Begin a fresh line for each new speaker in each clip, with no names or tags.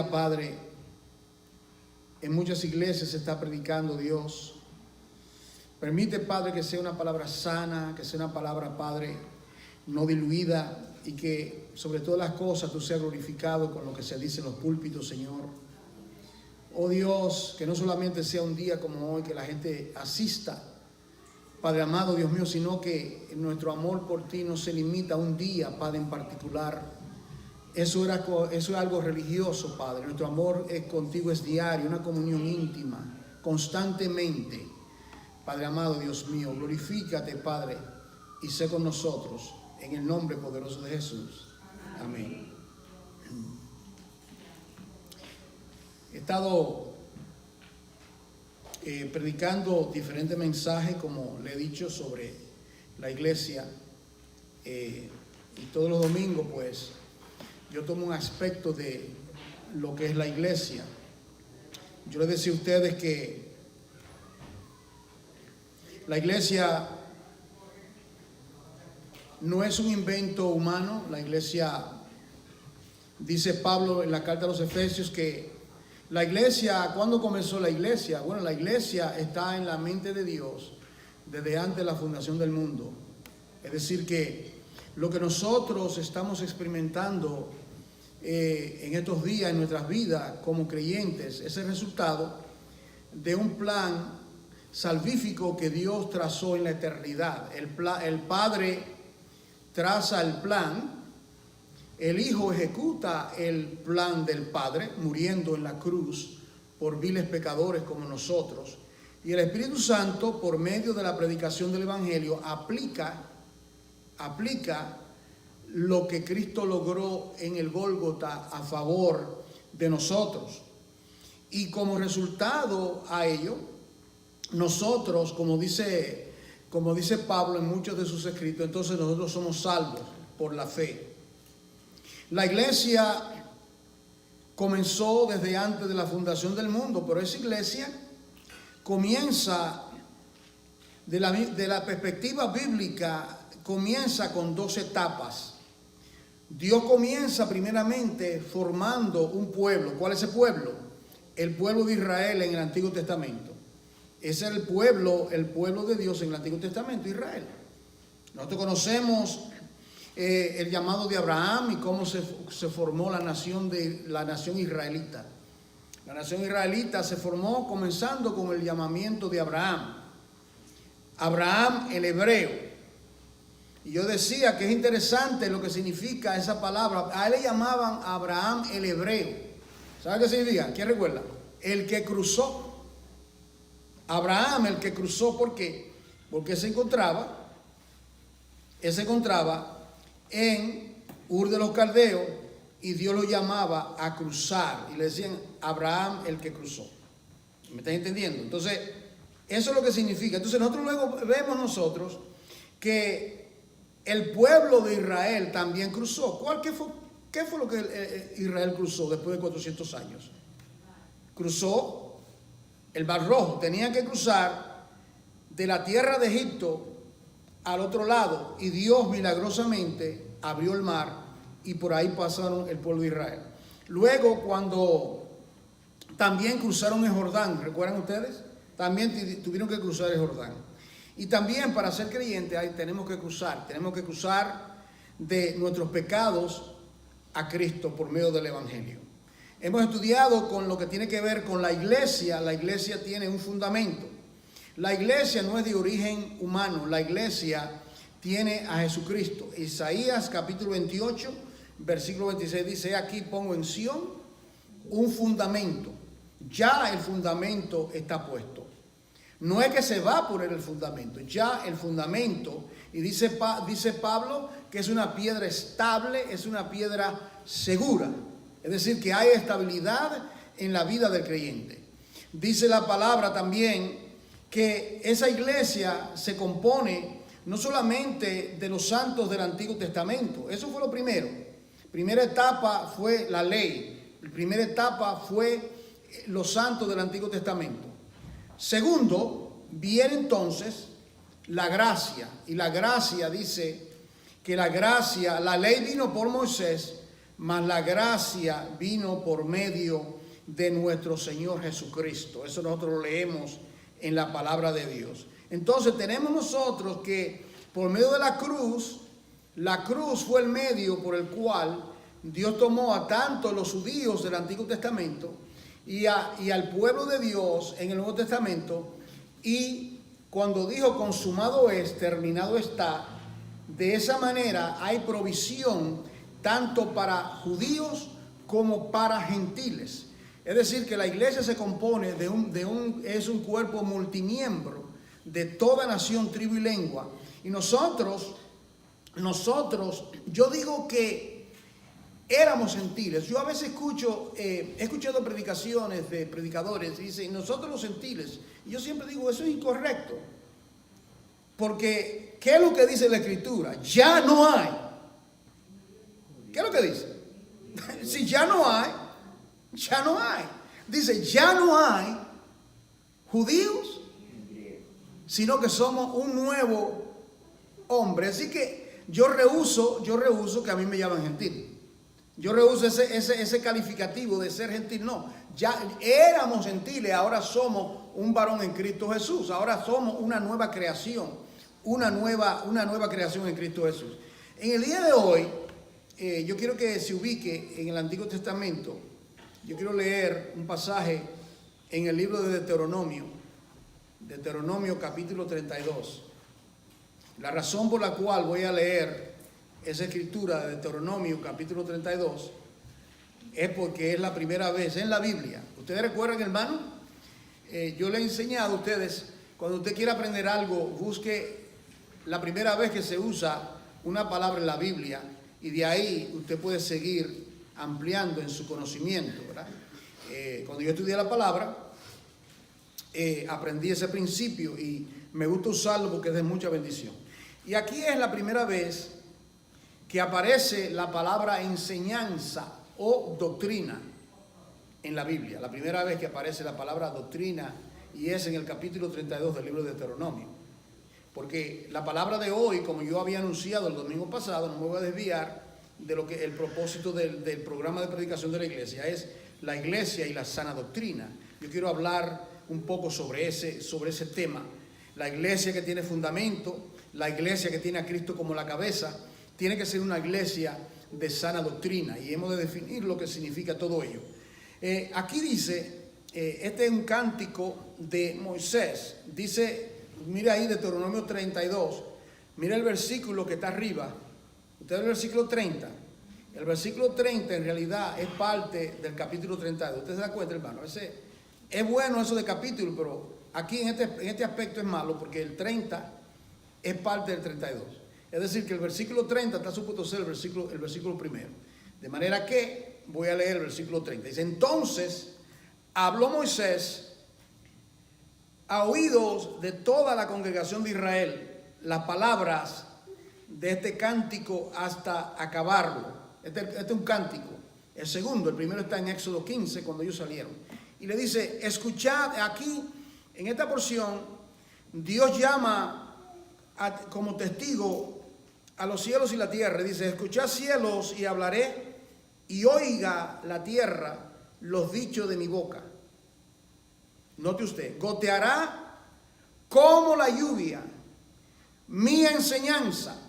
día, Padre, en muchas iglesias se está predicando, Dios. Permite, Padre, que sea una palabra sana, que sea una palabra, Padre, no diluida, y que sobre todas las cosas tú seas glorificado con lo que se dice en los púlpitos, Señor. Oh Dios, que no solamente sea un día como hoy, que la gente asista, Padre amado, Dios mío, sino que nuestro amor por ti no se limita a un día, Padre, en particular. Eso es algo religioso, Padre. Nuestro amor contigo es diario, una comunión íntima, constantemente. Padre amado, Dios mío, glorifícate, Padre, y sé con nosotros, en el nombre poderoso de Jesús. Amén. He estado predicando diferentes mensajes, como le he dicho, sobre la iglesia. Y todos los domingos, pues, yo tomo un aspecto de lo que es la iglesia. Yo les decía a ustedes que la iglesia no es un invento humano. La iglesia, dice Pablo en la carta a los Efesios, que la iglesia, ¿cuándo comenzó la iglesia? Bueno, la iglesia está en la mente de Dios desde antes de la fundación del mundo. Es decir, que lo que nosotros estamos experimentando en estos días, en nuestras vidas como creyentes, es el resultado de un plan salvífico que Dios trazó en la eternidad. El Padre traza el plan, el Hijo ejecuta el plan del Padre, muriendo en la cruz por viles pecadores como nosotros, y el Espíritu Santo, por medio de la predicación del Evangelio, aplica lo que Cristo logró en el Gólgota a favor de nosotros. Y como resultado a ello, nosotros, como dice Pablo en muchos de sus escritos, entonces nosotros somos salvos por la fe. La iglesia comenzó desde antes de la fundación del mundo, pero esa iglesia comienza, de la perspectiva bíblica, comienza con dos etapas. Dios comienza primeramente formando un pueblo. ¿Cuál es ese pueblo? El pueblo de Israel en el Antiguo Testamento. Ese era el pueblo de Dios en el Antiguo Testamento, Israel. Nosotros conocemos el llamado de Abraham y cómo se formó la nación israelita. La nación israelita se formó comenzando con el llamamiento de Abraham. Abraham el hebreo. Y yo decía que es interesante lo que significa esa palabra. A él le llamaban Abraham el hebreo. ¿Sabe qué significa? ¿Quién recuerda? El que cruzó. Abraham el que cruzó, ¿por qué? Porque se encontraba en Ur de los Caldeos y Dios lo llamaba a cruzar y le decían Abraham el que cruzó. ¿Me están entendiendo? Entonces, eso es lo que significa. Entonces nosotros luego vemos que el pueblo de Israel también cruzó. ¿Qué fue lo que Israel cruzó después de 400 años? Cruzó el Mar Rojo. Tenían que cruzar de la tierra de Egipto al otro lado, y Dios milagrosamente abrió el mar y por ahí pasaron el pueblo de Israel. Luego, cuando también cruzaron el Jordán, ¿recuerdan ustedes? También tuvieron que cruzar el Jordán. Y también para ser creyentes tenemos que cruzar de nuestros pecados a Cristo por medio del Evangelio. Hemos estudiado con lo que tiene que ver con la iglesia. La iglesia tiene un fundamento. La iglesia no es de origen humano, la iglesia tiene a Jesucristo. Isaías capítulo 28, versículo 26 dice: aquí pongo en Sión un fundamento. Ya el fundamento está puesto. No es que se va a poner el fundamento, ya el fundamento. Y dice Pablo que es una piedra estable, es una piedra segura. Es decir, que hay estabilidad en la vida del creyente. Dice la palabra también que esa iglesia se compone no solamente de los santos del Antiguo Testamento. Eso fue lo primero. Primera etapa fue la ley. La primera etapa fue los santos del Antiguo Testamento. Segundo, viene entonces la gracia. Y la gracia dice que la ley vino por Moisés, mas la gracia vino por medio de nuestro Señor Jesucristo. Eso nosotros lo leemos en la palabra de Dios. Entonces tenemos nosotros que por medio de la cruz fue el medio por el cual Dios tomó a tanto los judíos del Antiguo Testamento y al pueblo de Dios en el Nuevo Testamento, y cuando dijo consumado es, terminado está, de esa manera hay provisión tanto para judíos como para gentiles. Es decir, que la iglesia se compone es un cuerpo multimiembro de toda nación, tribu y lengua. Y nosotros, yo digo que éramos gentiles. Yo a veces he escuchado predicaciones de predicadores y dicen, nosotros los gentiles. Y yo siempre digo, eso es incorrecto. Porque, ¿qué es lo que dice la Escritura? Ya no hay. ¿Qué es lo que dice? Si ya no hay, ya no hay. Dice, ya no hay judíos, sino que somos un nuevo hombre. Así que yo rehuso que a mí me llamen gentil. Yo rehuso ese calificativo de ser gentil. No, ya éramos gentiles, ahora somos un varón en Cristo Jesús. Ahora somos una nueva creación, una nueva creación en Cristo Jesús. En el día de hoy, yo quiero que se ubique en el Antiguo Testamento. Yo quiero leer un pasaje en el libro de Deuteronomio capítulo 32. La razón por la cual voy a leer esa escritura de Deuteronomio capítulo 32 es porque es la primera vez en la Biblia. ¿Ustedes recuerdan, hermano? Yo le he enseñado a ustedes, cuando usted quiera aprender algo, busque la primera vez que se usa una palabra en la Biblia y de ahí usted puede seguir ampliando en su conocimiento, ¿verdad? Cuando yo estudié la palabra, aprendí ese principio y me gusta usarlo porque es de mucha bendición. Y aquí es la primera vez que aparece la palabra enseñanza o doctrina en la Biblia. La primera vez que aparece la palabra doctrina, y es en el capítulo 32 del libro de Deuteronomio. Porque la palabra de hoy, como yo había anunciado el domingo pasado, no me voy a desviar de lo que el propósito del programa de predicación de la iglesia es la iglesia y la sana doctrina. Yo quiero hablar un poco sobre ese tema. La iglesia que tiene fundamento, la iglesia que tiene a Cristo como la cabeza, tiene que ser una iglesia de sana doctrina, y hemos de definir lo que significa todo ello. Aquí dice, este es un cántico de Moisés. Dice, mira ahí Deuteronomio 32, mira el versículo que está arriba. Usted ve el versículo 30. El versículo 30 en realidad es parte del capítulo 32. ¿Usted se da cuenta, hermano? Es bueno eso de capítulo, pero aquí en este aspecto es malo porque el 30 es parte del 32. Es decir, que el versículo 30 está supuesto ser el versículo primero. De manera que voy a leer el versículo 30. Dice, entonces habló Moisés a oídos de toda la congregación de Israel las palabras de este cántico hasta acabarlo. Este es un cántico. El segundo, el primero está en Éxodo 15, cuando ellos salieron. Y le dice, escuchad aquí, en esta porción, Dios llama como testigo a los cielos y la tierra. Dice, escuchad cielos y hablaré, y oiga la tierra los dichos de mi boca. Note usted, goteará como la lluvia mi enseñanza.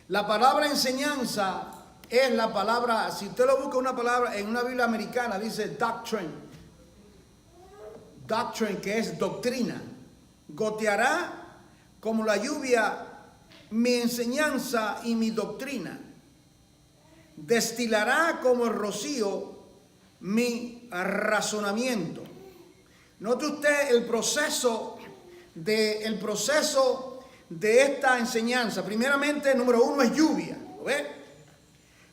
La palabra enseñanza es la palabra, si usted lo busca una palabra en una Biblia americana, dice doctrine. Doctrine, que es doctrina. Goteará como la lluvia mi enseñanza y mi doctrina. Destilará como el rocío mi razonamiento. Note usted el proceso de esta enseñanza. Primeramente, número uno es lluvia. ¿Lo ve?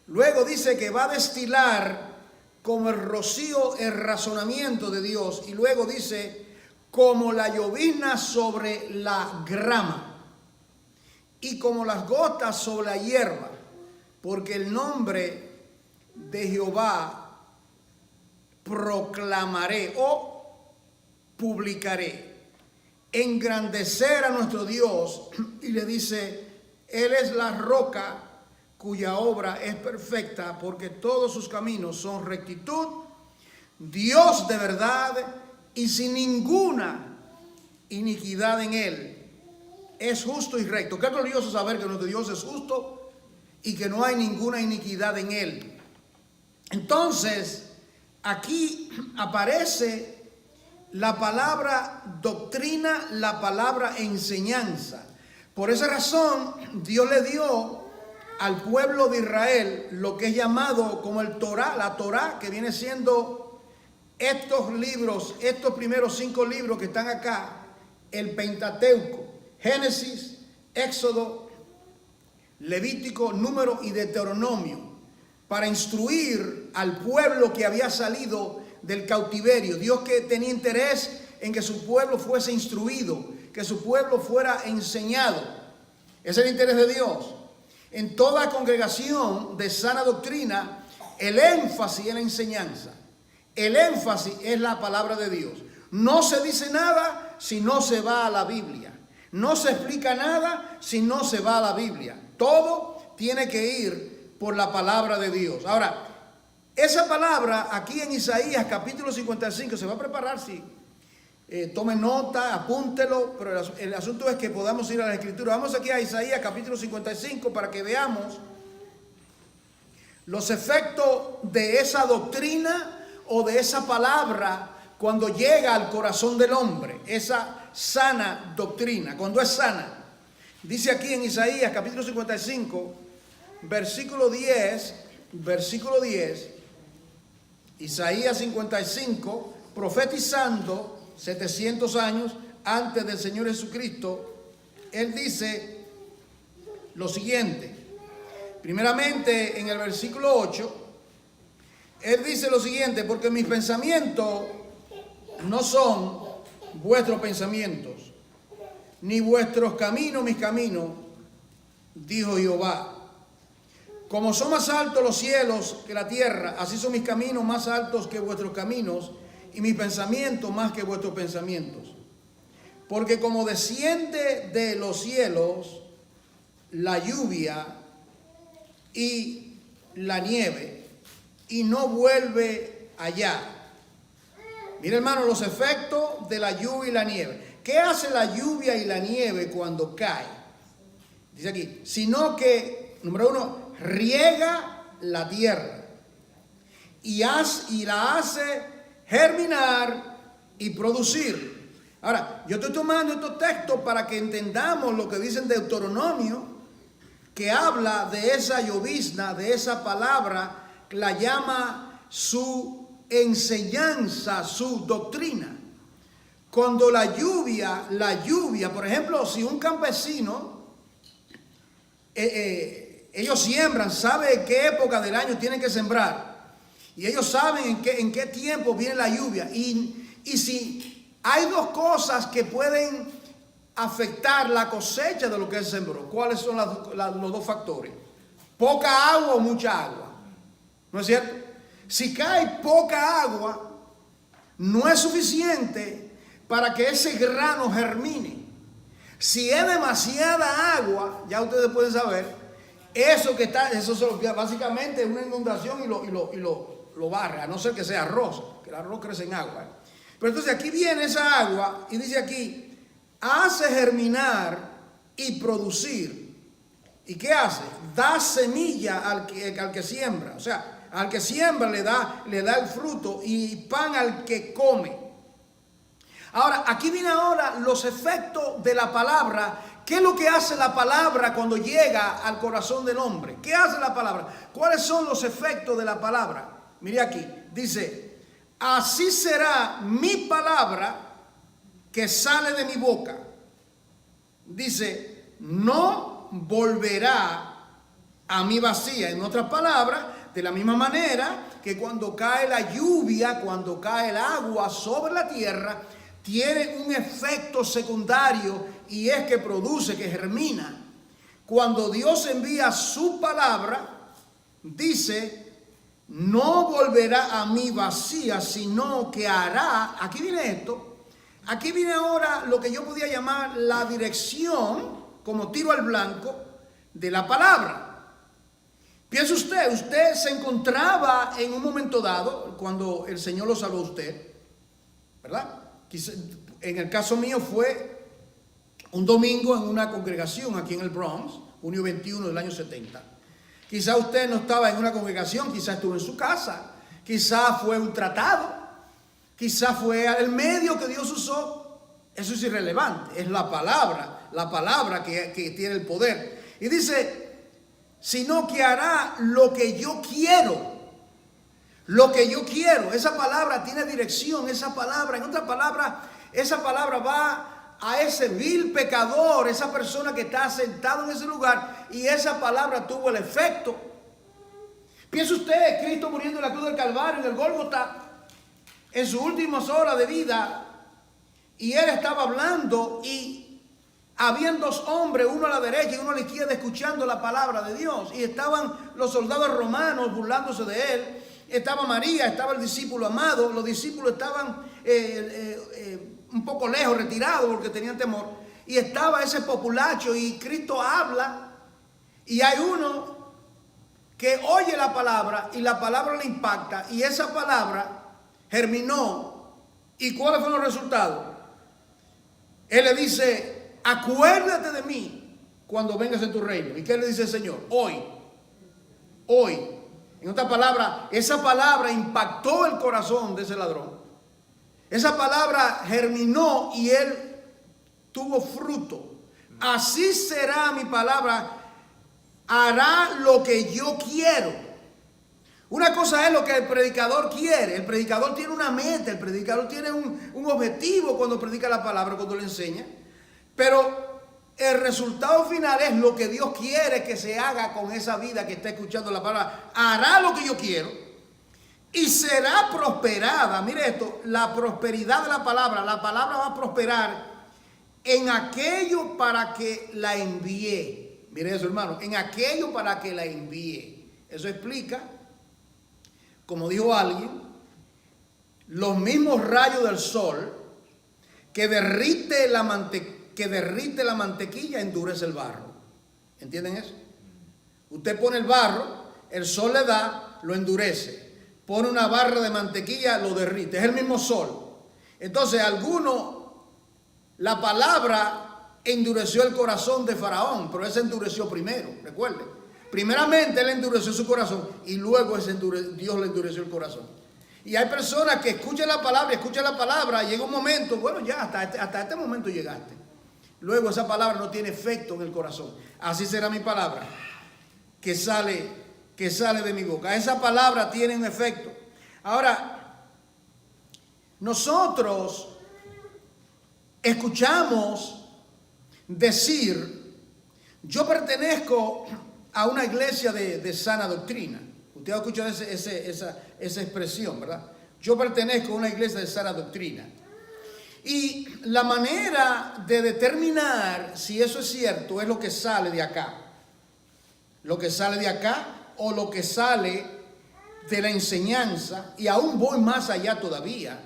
Luego dice que va a destilar como el rocío el razonamiento de Dios. Y luego dice, como la llovizna sobre la grama y como las gotas sobre la hierba, porque el nombre de Jehová proclamaré o publicaré. Engrandecer a nuestro Dios, y le dice, Él es la roca cuya obra es perfecta, porque todos sus caminos son rectitud, Dios de verdad y sin ninguna iniquidad en él. Es justo y recto. Qué glorioso saber que nuestro Dios es justo y que no hay ninguna iniquidad en él. Entonces, aquí aparece la palabra doctrina, la palabra enseñanza. Por esa razón, Dios le dio al pueblo de Israel lo que es llamado como el Torá, la Torá, que viene siendo estos libros, estos primeros 5 libros que están acá, el Pentateuco, Génesis, Éxodo, Levítico, Número y Deuteronomio, para instruir al pueblo que había salido del cautiverio. Dios que tenía interés en que su pueblo fuese instruido, que su pueblo fuera enseñado. Ese es el interés de Dios. En toda congregación de sana doctrina, el énfasis es la enseñanza. El énfasis es la palabra de Dios. No se dice nada si no se va a la Biblia. No se explica nada si no se va a la Biblia. Todo tiene que ir por la palabra de Dios. Ahora, esa palabra aquí en Isaías capítulo 55, se va a preparar, sí. Tome nota, apúntelo, pero el asunto es que podamos ir a la Escritura. Vamos aquí a Isaías capítulo 55 para que veamos los efectos de esa doctrina o de esa palabra cuando llega al corazón del hombre, esa sana doctrina, cuando es sana. Dice aquí en Isaías capítulo 55, versículo 10, Isaías 55, profetizando 700 años antes del Señor Jesucristo, él dice lo siguiente. Primeramente en el versículo 8, él dice lo siguiente: porque mis pensamientos no son vuestros pensamientos, ni vuestros caminos mis caminos, dijo Jehová. Como son más altos los cielos que la tierra, así son mis caminos más altos que vuestros caminos, y mis pensamientos más que vuestros pensamientos. Porque como desciende de los cielos la lluvia y la nieve, y no vuelve allá. Mira, hermano, los efectos de la lluvia y la nieve. ¿Qué hace la lluvia y la nieve cuando cae? Dice aquí, sino que, número 1, riega la tierra y la hace germinar y producir. Ahora, yo estoy tomando estos textos para que entendamos lo que dice en Deuteronomio, que habla de esa llovizna, de esa palabra, la llama su enseñanza, su doctrina. Cuando la lluvia, por ejemplo, si un campesino, ellos siembran, saben en qué época del año tienen que sembrar, y ellos saben en qué tiempo viene la lluvia, y si hay dos cosas que pueden afectar la cosecha de lo que él sembró, ¿cuáles son los dos factores? Poca agua o mucha agua. ¿No es cierto? Si cae poca agua, no es suficiente para que ese grano germine. Si es demasiada agua, ya ustedes pueden saber, eso básicamente es una inundación y lo barre, a no ser que sea arroz, que el arroz crece en agua. Pero entonces aquí viene esa agua y dice aquí, hace germinar y producir. ¿Y qué hace? Da semilla al que siembra, o sea, al que siembra le da el fruto, y pan al que come. Ahora, aquí viene ahora los efectos de la palabra. ¿Qué es lo que hace la palabra cuando llega al corazón del hombre? ¿Qué hace la palabra? ¿Cuáles son los efectos de la palabra? Mire aquí, dice, así será mi palabra que sale de mi boca. Dice, no volverá a mí vacía. En otras palabras, de la misma manera que cuando cae la lluvia, cuando cae el agua sobre la tierra, tiene un efecto secundario, y es que produce, que germina. Cuando Dios envía su palabra, dice, no volverá a mí vacía, sino que hará, aquí viene esto, aquí viene ahora lo que yo podía llamar la dirección, como tiro al blanco, de la palabra. Piense usted se encontraba en un momento dado, cuando el Señor lo salvó a usted, ¿verdad? En el caso mío fue un domingo en una congregación aquí en el Bronx, junio 21 del año 70. Quizá usted no estaba en una congregación, quizá estuvo en su casa, quizá fue un tratado, quizá fue el medio que Dios usó. Eso es irrelevante, es la palabra que tiene el poder. Y dice, sino que hará lo que yo quiero. Lo que yo quiero. Esa palabra tiene dirección. Esa palabra, en otra palabra, esa palabra va a ese vil pecador, esa persona que está sentado en ese lugar, y esa palabra tuvo el efecto. Piense usted, Cristo muriendo en la cruz del Calvario, en el Gólgota, en sus últimas horas de vida, y él estaba hablando, y habían dos hombres, uno a la derecha y uno a la izquierda, escuchando la palabra de Dios. Y estaban los soldados romanos burlándose de él. Estaba María, estaba el discípulo amado. Los discípulos estaban un poco lejos, retirados, porque tenían temor. Y estaba ese populacho, y Cristo habla. Y hay uno que oye la palabra, y la palabra le impacta. Y esa palabra germinó. ¿Y cuáles fueron los resultados? Él le dice, acuérdate de mí cuando vengas en tu reino. ¿Y qué le dice el Señor? Hoy. En otra palabra, esa palabra impactó el corazón de ese ladrón. Esa palabra germinó y él tuvo fruto. Así será mi palabra, hará lo que yo quiero. Una cosa es lo que el predicador quiere. El predicador tiene una meta, el predicador tiene un objetivo cuando predica la palabra, cuando le enseña. Pero el resultado final es lo que Dios quiere que se haga con esa vida que está escuchando la palabra. Hará lo que yo quiero y será prosperada. Mire esto, la prosperidad de la palabra va a prosperar en aquello para que la envíe. Mire eso, hermano, en aquello para que la envíe. Eso explica, como dijo alguien, los mismos rayos del sol que derrite la mantequilla endurece el barro. ¿Entienden eso? Usted pone el barro, el sol le da, lo endurece. Pone una barra de mantequilla, lo derrite. Es el mismo sol. Entonces, la palabra endureció el corazón de Faraón, pero él se endureció primero, recuerden. Primeramente él endureció su corazón y luego Dios le endureció el corazón. Y hay personas que escuchan la palabra, llega un momento, bueno, ya hasta este momento llegaste. Luego esa palabra no tiene efecto en el corazón. Así será mi palabra que sale de mi boca. Esa palabra tiene un efecto. Ahora, nosotros escuchamos decir, yo pertenezco a una iglesia de sana doctrina. Usted ha escuchado esa expresión, ¿verdad? Yo pertenezco a una iglesia de sana doctrina. Y la manera de determinar si eso es cierto es lo que sale de acá. Lo que sale de acá o lo que sale de la enseñanza. Y aún voy más allá todavía.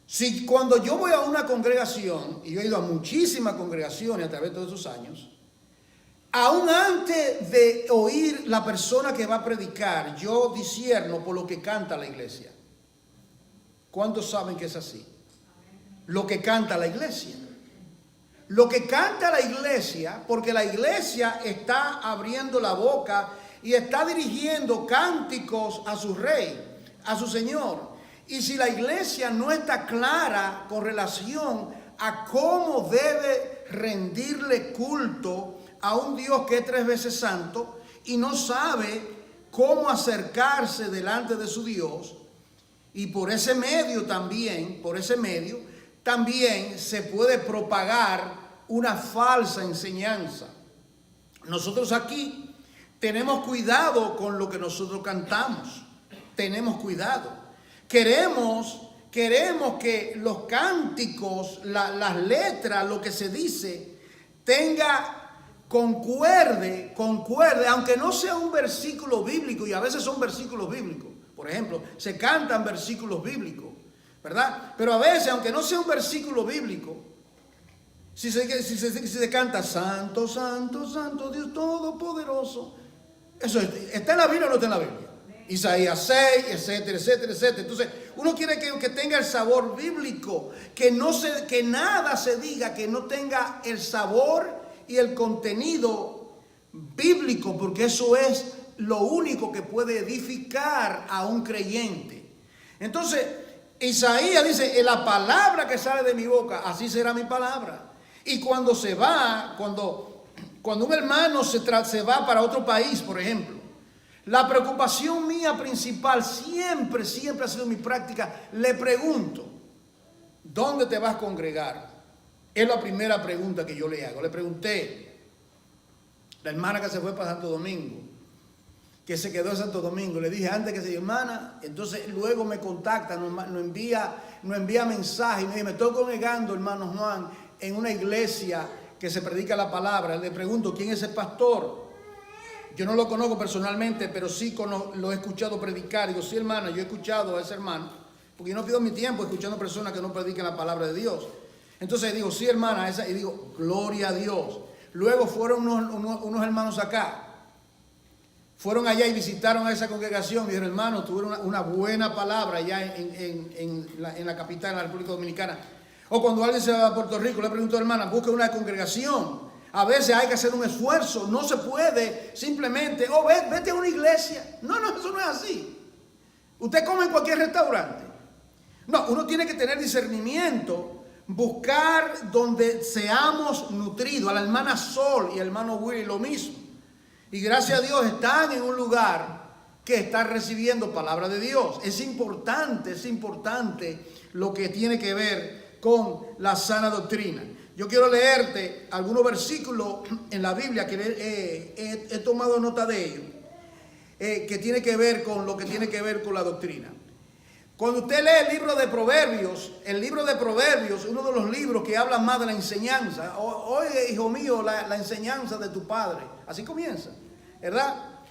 Si cuando yo voy a una congregación, y yo he ido a muchísimas congregaciones a través de todos esos años, aún antes de oír la persona que va a predicar, yo discierno por lo que canta la iglesia. ¿Cuántos saben que es así? Lo que canta la iglesia. Lo que canta la iglesia, porque la iglesia está abriendo la boca y está dirigiendo cánticos a su rey, a su Señor. Y si la iglesia no está clara con relación a cómo debe rendirle culto a un Dios que es 3 veces santo y no sabe cómo acercarse delante de su Dios, y por ese medio también se puede propagar una falsa enseñanza. Nosotros aquí tenemos cuidado con lo que nosotros cantamos. Tenemos cuidado. Queremos que los cánticos, las letras, lo que se dice, concuerde, aunque no sea un versículo bíblico, y a veces son versículos bíblicos. Por ejemplo, se cantan versículos bíblicos, ¿verdad? Pero a veces, aunque no sea un versículo bíblico, si se canta Santo, Santo, Santo, Dios Todopoderoso, Eso está en la Biblia o no está en la Biblia. Isaías 6, etcétera, etcétera, etcétera. Entonces, uno quiere que tenga el sabor bíblico, que nada se diga que no tenga el sabor y el contenido bíblico, porque eso es lo único que puede edificar a un creyente. Entonces, Isaías dice, en la palabra que sale de mi boca, así será mi palabra. Y cuando se va, cuando un hermano se va para otro país, por ejemplo, la preocupación mía principal siempre ha sido mi práctica. Le pregunto, ¿dónde te vas a congregar? Es la primera pregunta que yo le hago. Le pregunté, la hermana que se fue para Santo Domingo, que se quedó en Santo Domingo, le dije antes que se hermana, entonces luego me contacta, nos envía mensaje y me dice, me estoy congregando, hermano Juan, en una iglesia que se predica la palabra. Le pregunto, ¿quién es el pastor? Yo no lo conozco personalmente, pero sí lo he escuchado predicar. Digo, sí, hermana, yo he escuchado a ese hermano, porque yo no pido mi tiempo escuchando personas que no predican la palabra de Dios. Entonces digo, sí, hermana, y digo, gloria a Dios. Luego fueron unos hermanos acá. Fueron allá y visitaron a esa congregación. Y dijeron, hermano, tuvieron una buena palabra allá en la capital, en la República Dominicana. O cuando alguien se va a Puerto Rico, le pregunto, hermana, busque una congregación. A veces hay que hacer un esfuerzo, no se puede simplemente, vete a una iglesia. No, eso no es así. Usted come en cualquier restaurante. No, uno tiene que tener discernimiento, buscar donde seamos nutridos. A la hermana Sol y al hermano Willy lo mismo. Y gracias a Dios están en un lugar que está recibiendo palabra de Dios. Es importante lo que tiene que ver con la sana doctrina. Yo quiero leerte algunos versículos en la Biblia que he tomado nota de ellos, que tiene que ver con lo que tiene que ver con la doctrina. Cuando usted lee el libro de Proverbios, uno de los libros que habla más de la enseñanza, oye, hijo mío, la enseñanza de tu padre, así comienza, ¿verdad?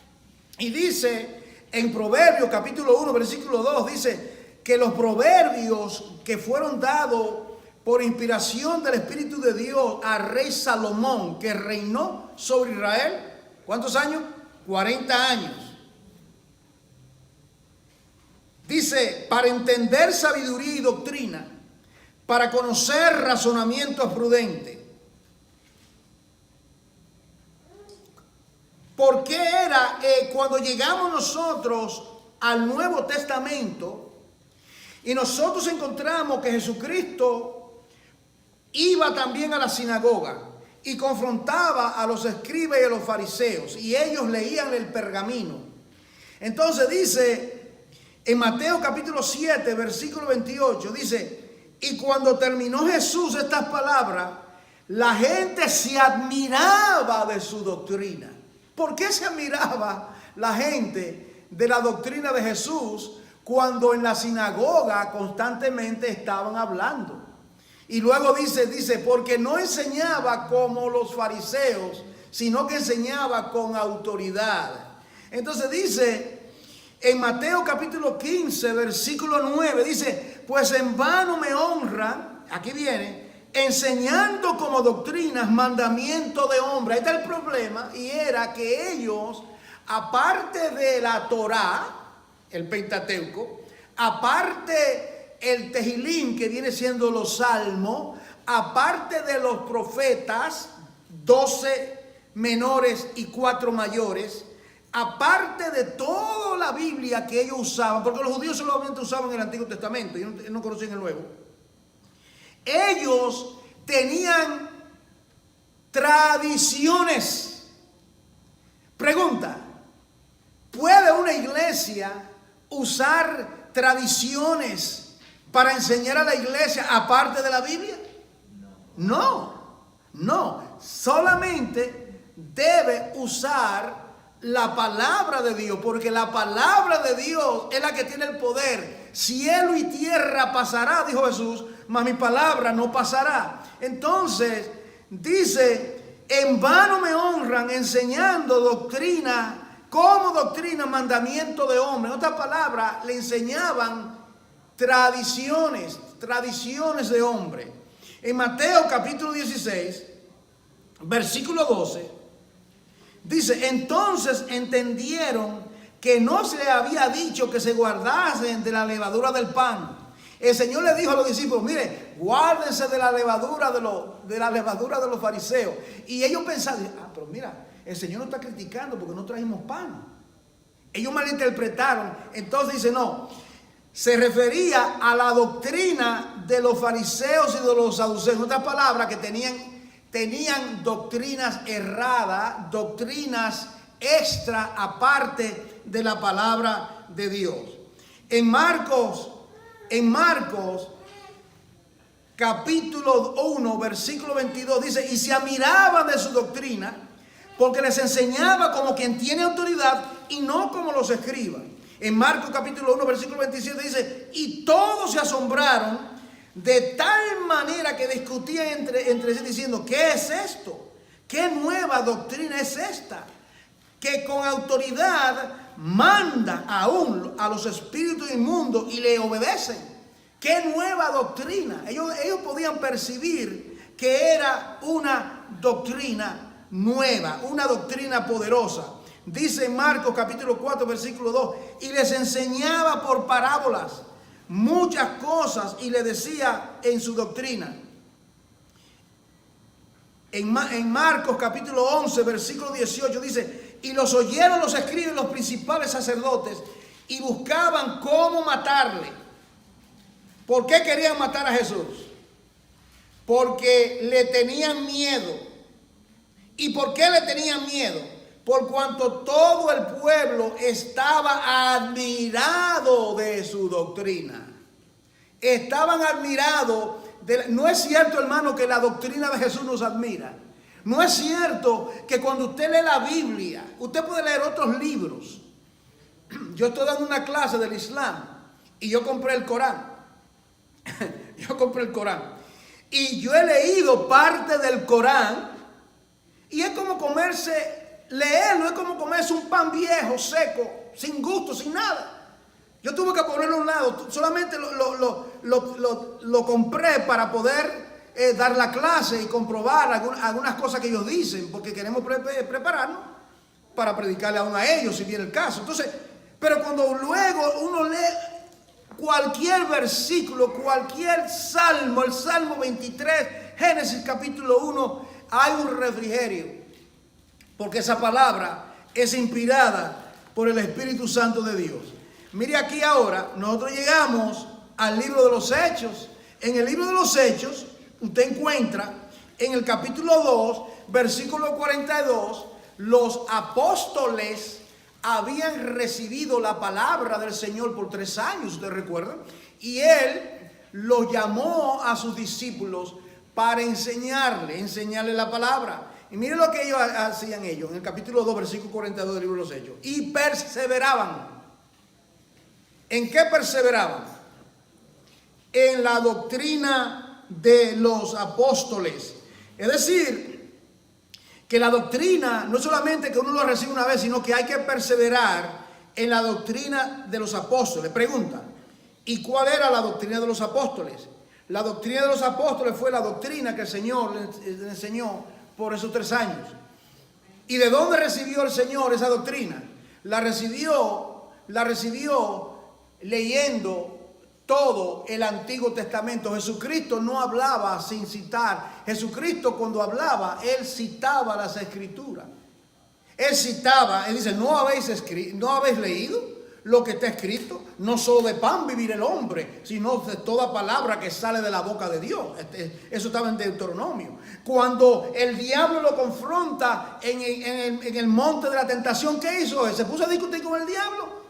Y dice en Proverbios capítulo 1, versículo 2, dice que los proverbios que fueron dados por inspiración del Espíritu de Dios al rey Salomón, que reinó sobre Israel, ¿cuántos años? 40 años. Dice, para entender sabiduría y doctrina, para conocer razonamientos prudentes. ¿Por qué era cuando llegamos nosotros al Nuevo Testamento y nosotros encontramos que Jesucristo iba también a la sinagoga y confrontaba a los escribas y a los fariseos, y ellos leían el pergamino? Entonces dice en Mateo capítulo 7, versículo 28, dice, y cuando terminó Jesús estas palabras, la gente se admiraba de su doctrina. ¿Por qué se admiraba la gente de la doctrina de Jesús cuando en la sinagoga constantemente estaban hablando? Y luego dice, porque no enseñaba como los fariseos, sino que enseñaba con autoridad. Entonces dice en Mateo capítulo 15, versículo 9, dice, pues en vano me honran, aquí viene, enseñando como doctrinas mandamiento de hombre. Ahí está el problema, y era que ellos, aparte de la Torá, el Pentateuco, aparte el Tejilín, que viene siendo los salmos, aparte de los profetas, 12 menores y 4 mayores, aparte de toda la Biblia que ellos usaban, porque los judíos solamente usaban el Antiguo Testamento, ellos no conocían el Nuevo. Ellos tenían tradiciones. Pregunta, ¿puede una iglesia usar tradiciones para enseñar a la iglesia aparte de la Biblia? No. Solamente debe usar la palabra de Dios, porque la palabra de Dios es la que tiene el poder. Cielo y tierra pasará, dijo Jesús, mas mi palabra no pasará. Entonces dice, en vano me honran enseñando doctrina, como doctrina, mandamiento de hombre. En otras palabras, le enseñaban tradiciones de hombre. En Mateo capítulo 16, versículo 12, Dice, entonces entendieron que no se le había dicho que se guardasen de la levadura del pan. El Señor le dijo a los discípulos, mire, guárdense de la levadura de los fariseos. Y ellos pensaron, pero mira, el Señor nos está criticando porque no trajimos pan. Ellos malinterpretaron. Entonces dice, no, se refería a la doctrina de los fariseos y de los saduceos. En otras palabras, que tenían doctrinas erradas, doctrinas extra aparte de la palabra de Dios. En Marcos capítulo 1, versículo 22 dice, y se admiraban de su doctrina, porque les enseñaba como quien tiene autoridad y no como los escribas. En Marcos capítulo 1, versículo 27 dice, y todos se asombraron de tal manera que discutían entre sí diciendo, ¿qué es esto? ¿Qué nueva doctrina es esta? Que con autoridad manda aún a los espíritus inmundos y le obedecen. ¡Qué nueva doctrina! Ellos podían percibir que era una doctrina nueva, una doctrina poderosa. Dice en Marcos capítulo 4, versículo 2, y les enseñaba por parábolas muchas cosas y les decía en su doctrina. En Marcos capítulo 11, versículo 18 dice, y los oyeron los escribas y los principales sacerdotes y buscaban cómo matarle. ¿Por qué querían matar a Jesús? Porque le tenían miedo. ¿Y por qué le tenían miedo? Por cuanto todo el pueblo estaba admirado de su doctrina. Estaban admirados. No es cierto, hermano, que la doctrina de Jesús nos admira. No es cierto que cuando usted lee la Biblia, usted puede leer otros libros. Yo estoy dando una clase del Islam y yo compré el Corán. Y yo he leído parte del Corán y es como leerlo es como comerse un pan viejo, seco, sin gusto, sin nada. Yo tuve que ponerlo a un lado, solamente lo compré para poder dar la clase y comprobar algunas cosas que ellos dicen, porque queremos prepararnos para predicarle aún a ellos si viene el caso. Entonces, pero cuando luego uno lee cualquier versículo, cualquier salmo, el Salmo 23, Génesis capítulo 1, hay un refrigerio, porque esa palabra es inspirada por el Espíritu Santo de Dios. Mire aquí ahora, nosotros llegamos al libro de los Hechos. En el libro de los Hechos, usted encuentra en el capítulo 2, versículo 42, los apóstoles habían recibido la palabra del Señor por 3 años, ¿usted recuerda? Y Él los llamó a sus discípulos para enseñarle la palabra. Y mire lo que hacían ellos en el capítulo 2, versículo 42 del libro de los Hechos. Y perseveraban. ¿En qué perseveraban? En la doctrina de los apóstoles. Es decir, que la doctrina no es solamente que uno lo recibe una vez, sino que hay que perseverar en la doctrina de los apóstoles. Pregunta, ¿y cuál era la doctrina de los apóstoles? La doctrina de los apóstoles fue la doctrina que el Señor les enseñó por esos 3 años. ¿Y de dónde recibió el Señor esa doctrina? La recibió leyendo todo el Antiguo Testamento. Jesucristo no hablaba sin citar. Jesucristo cuando hablaba, Él citaba las Escrituras. Él citaba, Él dice, ¿no habéis leído lo que está escrito? No solo de pan vivir el hombre, sino de toda palabra que sale de la boca de Dios. Eso estaba en Deuteronomio. Cuando el diablo lo confronta en el monte de la tentación, ¿qué hizo él? Se puso a discutir con el diablo.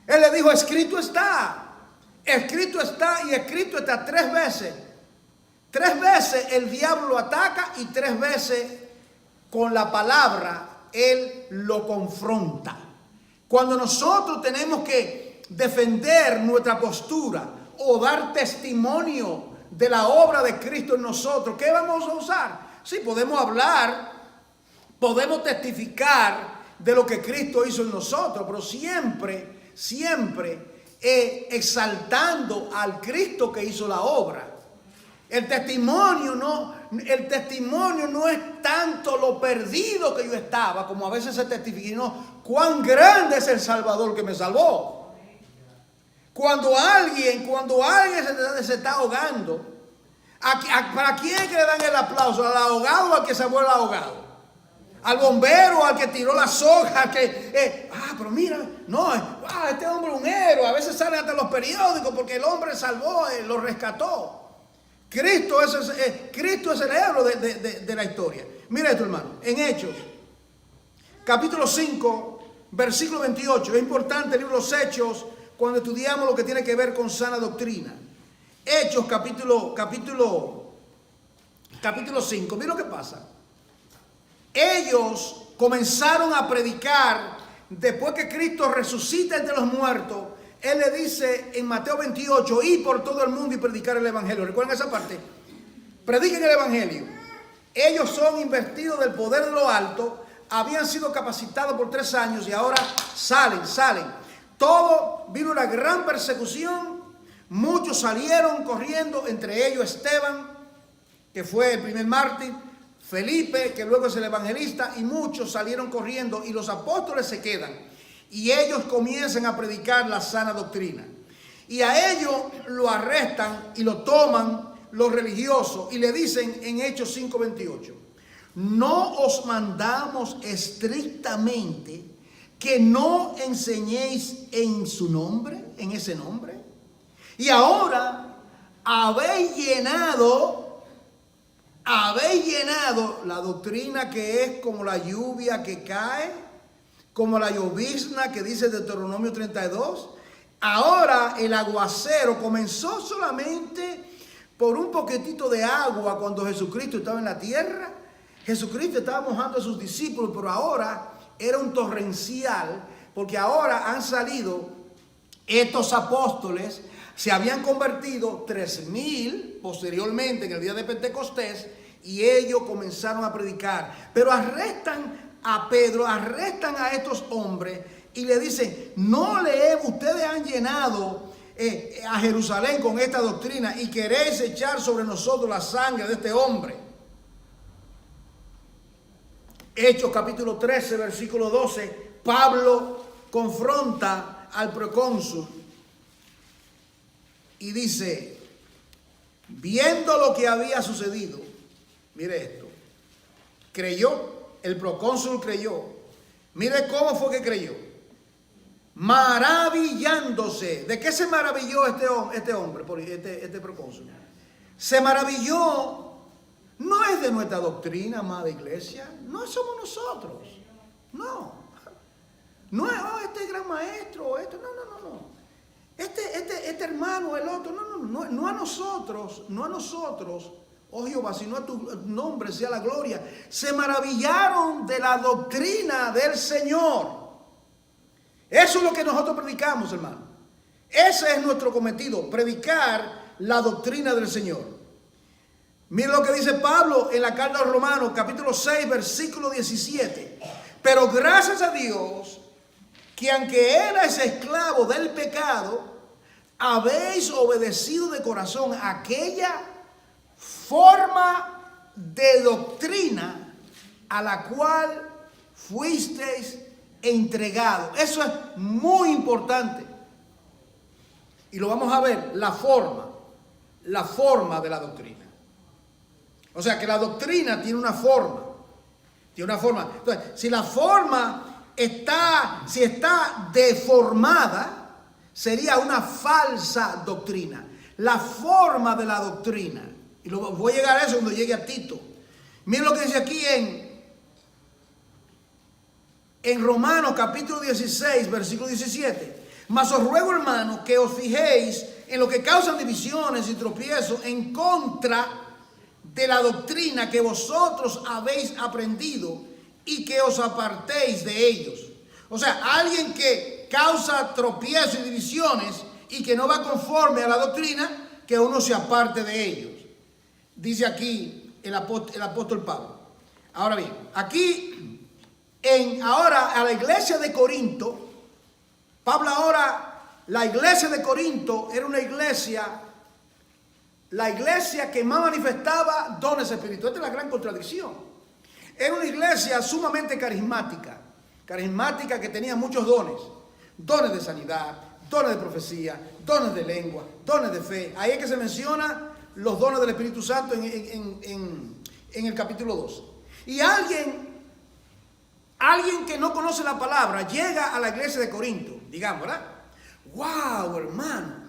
Él le dijo, escrito está y escrito está 3 veces. 3 veces el diablo lo ataca y 3 veces con la palabra él lo confronta. Cuando nosotros tenemos que defender nuestra postura o dar testimonio de la obra de Cristo en nosotros, ¿qué vamos a usar? Sí, podemos hablar, podemos testificar de lo que Cristo hizo en nosotros, pero siempre exaltando al Cristo que hizo la obra. El testimonio no es tanto lo perdido que yo estaba, como a veces se testifica, sino cuán grande es el Salvador que me salvó. Cuando alguien se está ahogando, ¿para quién es que le dan el aplauso? ¿Al ahogado o al que salvó el ahogado? Al bombero, al que tiró la soga, pero mira, no, este hombre es un héroe. A veces salen hasta los periódicos porque el hombre salvó, lo rescató. Cristo es el héroe de la historia. Mira esto, hermano, en Hechos, capítulo 5, versículo 28. Es importante el libro de los Hechos cuando estudiamos lo que tiene que ver con sana doctrina. Hechos, capítulo 5. Mira lo que pasa. Ellos comenzaron a predicar después que Cristo resucita entre los muertos. Él le dice en Mateo 28, ir por todo el mundo y predicar el evangelio. ¿Recuerdan esa parte? Prediquen el evangelio. Ellos son investidos del poder de lo alto, habían sido capacitados por 3 años y ahora salen. Todo, vino una gran persecución, muchos salieron corriendo, entre ellos Esteban, que fue el primer mártir, Felipe, que luego es el evangelista, y muchos salieron corriendo y los apóstoles se quedan. Y ellos comienzan a predicar la sana doctrina. Y a ellos lo arrestan y lo toman los religiosos y le dicen en Hechos 5:28, no os mandamos estrictamente que no enseñéis en su nombre, en ese nombre. Y ahora habéis llenado la doctrina que es como la lluvia que cae, como la llovizna que dice Deuteronomio 32. Ahora el aguacero comenzó solamente por un poquitito de agua cuando Jesucristo estaba en la tierra. Jesucristo estaba mojando a sus discípulos, pero ahora era un torrencial, porque ahora han salido estos apóstoles, se habían convertido 3,000 posteriormente en el día de Pentecostés, y ellos comenzaron a predicar. Pero arrestan a Pedro, arrestan a estos hombres y le dicen, ustedes han llenado a Jerusalén con esta doctrina y queréis echar sobre nosotros la sangre de este hombre. Hechos capítulo 13, versículo 12, Pablo confronta al procónsul y dice, viendo lo que había sucedido, mire esto, el procónsul creyó. Mire cómo fue que creyó. Maravillándose. ¿De qué se maravilló este hombre, este procónsul? Se maravilló. No es de nuestra doctrina, amada iglesia. No somos nosotros. No. No es, este gran maestro. No. Este hermano, el otro. No a nosotros. No a nosotros. Oh Jehová, si no a tu nombre sea la gloria. Se maravillaron de la doctrina del Señor. Eso es lo que nosotros predicamos, hermano. Ese es nuestro cometido, predicar la doctrina del Señor. Mira lo que dice Pablo en la carta a los Romanos, capítulo 6, versículo 17. Pero gracias a Dios, que aunque erais esclavo del pecado, habéis obedecido de corazón aquella forma de doctrina a la cual fuisteis entregados. Eso es muy importante. Y lo vamos a ver, la forma de la doctrina. O sea que la doctrina tiene una forma. Entonces, si la forma está deformada, sería una falsa doctrina. La forma de la doctrina. Y voy a llegar a eso cuando llegue a Tito. Miren lo que dice aquí en Romanos capítulo 16, versículo 17. Mas os ruego, hermanos, que os fijéis en lo que causan divisiones y tropiezos en contra de la doctrina que vosotros habéis aprendido y que os apartéis de ellos. O sea, alguien que causa tropiezos y divisiones y que no va conforme a la doctrina, que uno se aparte de ellos. Dice aquí el apóstol Pablo. Ahora bien, aquí, ahora a la iglesia de Corinto, Pablo ahora, la iglesia de Corinto era una iglesia la iglesia que más manifestaba dones espirituales. Esta es la gran contradicción. Era una iglesia sumamente carismática que tenía muchos dones. Dones de sanidad, dones de profecía, dones de lengua, dones de fe. Ahí es que se menciona los dones del Espíritu Santo en el capítulo 2. Y alguien que no conoce la palabra llega a la iglesia de Corinto, digamos, ¿verdad? ¡Wow, hermano!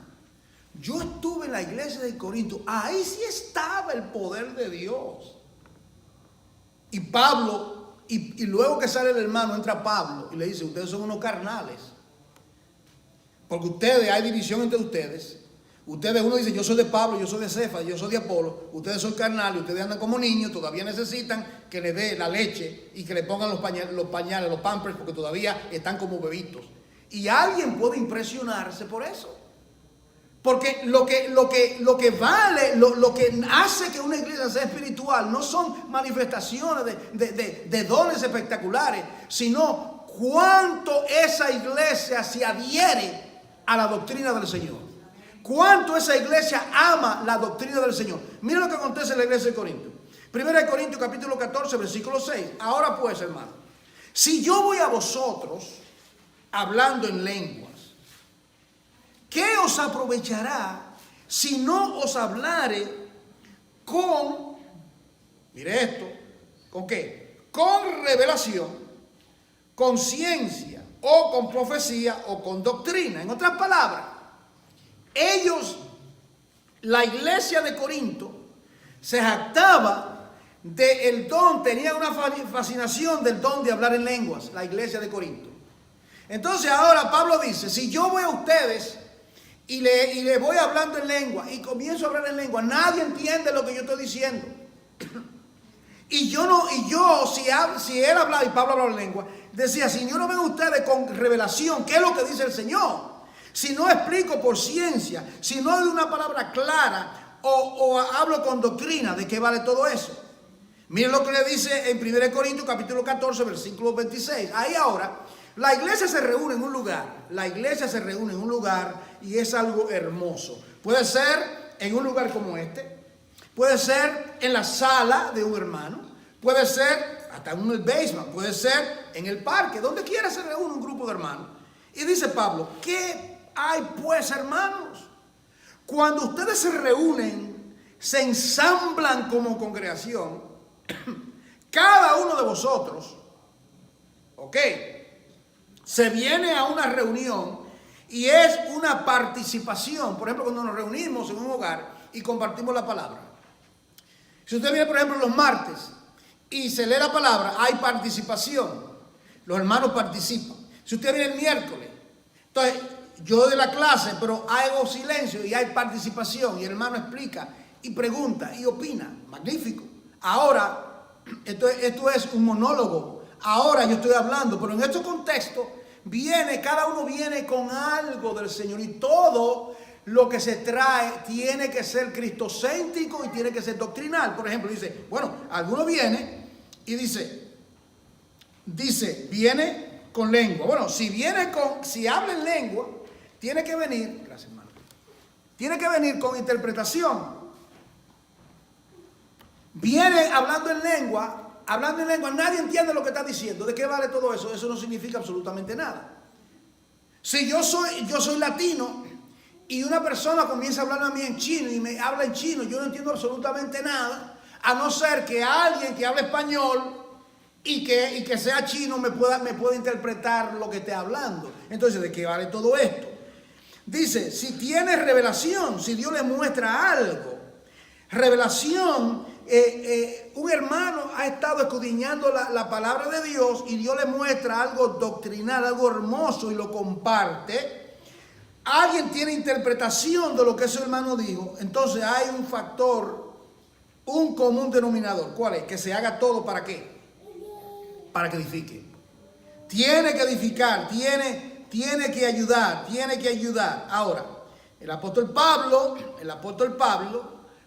Yo estuve en la iglesia de Corinto, ahí sí estaba el poder de Dios. Y Pablo, y luego que sale el hermano, entra Pablo y le dice, ustedes son unos carnales. Porque ustedes, hay división entre ustedes. Ustedes, uno dice, yo soy de Pablo, yo soy de Cefas, yo soy de Apolo. Ustedes son carnales, ustedes andan como niños, todavía necesitan que le dé la leche y que le pongan los pañales, los pampers, porque todavía están como bebitos. Y alguien puede impresionarse por eso. Porque lo que vale, lo que hace que una iglesia sea espiritual no son manifestaciones de dones espectaculares, sino cuánto esa iglesia se adhiere a la doctrina del Señor. Cuánto esa iglesia ama la doctrina del Señor. Mira lo que acontece en la iglesia de Corinto. 1 Corintios capítulo 14, versículo 6. Ahora pues, hermano, si yo voy a vosotros hablando en lenguas, ¿qué os aprovechará si no os hablare con, mire esto, ¿con qué? Con revelación, con ciencia, o con profecía, o con doctrina? En otras palabras, ellos, la iglesia de Corinto, se jactaba del don, tenía una fascinación del don de hablar en lenguas, la iglesia de Corinto. Entonces ahora Pablo dice, si yo voy a ustedes y le voy hablando en lengua y comienzo a hablar en lengua, nadie entiende lo que yo estoy diciendo. Si él hablaba y Pablo hablaba en lengua, decía, si yo no vengo a ustedes con revelación, ¿qué es lo que dice el Señor? Si no explico por ciencia, si no doy una palabra clara o hablo con doctrina, ¿de qué vale todo eso? Miren lo que le dice en 1 Corintios capítulo 14, versículo 26. Ahí ahora, la iglesia se reúne en un lugar. La iglesia se reúne en un lugar y es algo hermoso. Puede ser en un lugar como este. Puede ser en la sala de un hermano. Puede ser hasta en el basement. Puede ser en el parque. Donde quiera se reúne un grupo de hermanos. Y dice Pablo, ¿qué hay pues, hermanos? Cuando ustedes se reúnen, se ensamblan como congregación, cada uno de vosotros, ¿ok?, se viene a una reunión y es una participación. Por ejemplo, cuando nos reunimos en un hogar y compartimos la palabra. Si usted viene, por ejemplo, los martes y se lee la palabra, hay participación. Los hermanos participan. Si usted viene el miércoles, entonces yo doy la clase, pero hago silencio y hay participación. Y el hermano explica y pregunta y opina. Magnífico. Ahora, esto es un monólogo. Ahora yo estoy hablando, pero en este contexto cada uno viene con algo del Señor y todo lo que se trae tiene que ser cristocéntrico y tiene que ser doctrinal. Por ejemplo, dice, bueno, alguno viene y dice, viene con lengua. Bueno, si habla en lengua, tiene que venir, gracias hermano, tiene que venir con interpretación. Viene hablando en lengua, nadie entiende lo que está diciendo. ¿De qué vale todo eso? Eso no significa absolutamente nada. Si yo soy latino y una persona comienza a hablar a mí en chino y me habla en chino, yo no entiendo absolutamente nada, a no ser que alguien que hable español y que sea chino me pueda interpretar lo que esté hablando. Entonces, ¿de qué vale todo esto? Dice, si tiene revelación, si Dios le muestra algo, revelación. Un hermano ha estado escudriñando la palabra de Dios y Dios le muestra algo doctrinal, algo hermoso y lo comparte. Alguien tiene interpretación de lo que ese hermano dijo. Entonces hay un factor, un común denominador. ¿Cuál es? Que se haga todo ¿para qué? Para que edifique. Tiene que edificar, tiene que ayudar. Ahora, el apóstol Pablo,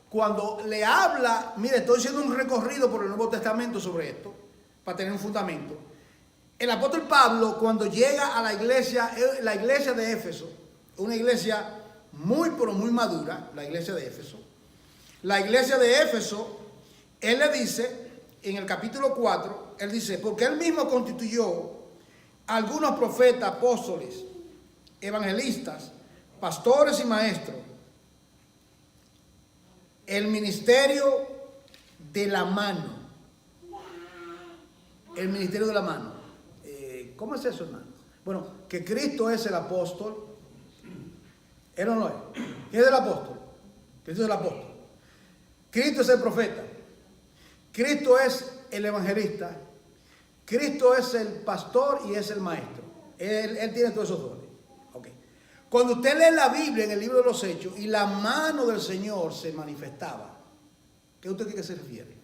cuando le habla, mire, estoy haciendo un recorrido por el Nuevo Testamento sobre esto, para tener un fundamento. El apóstol Pablo, cuando llega a la iglesia de Éfeso, una iglesia muy, pero muy madura, la iglesia de Éfeso, la iglesia de Éfeso, él le dice, en el capítulo 4, él dice, porque él mismo constituyó algunos profetas, apóstoles, evangelistas, pastores y maestros, el ministerio de la mano. El ministerio de la mano. ¿Cómo es eso, hermano? Bueno, que Cristo es el apóstol. Él no lo es. ¿Quién es el apóstol? Cristo es el apóstol. Cristo es el profeta. Cristo es el evangelista. Cristo es el pastor y es el maestro. Él tiene todos esos dones. Okay. Cuando usted lee la Biblia en el libro de los Hechos y la mano del Señor se manifestaba, ¿qué usted cree que se refiere?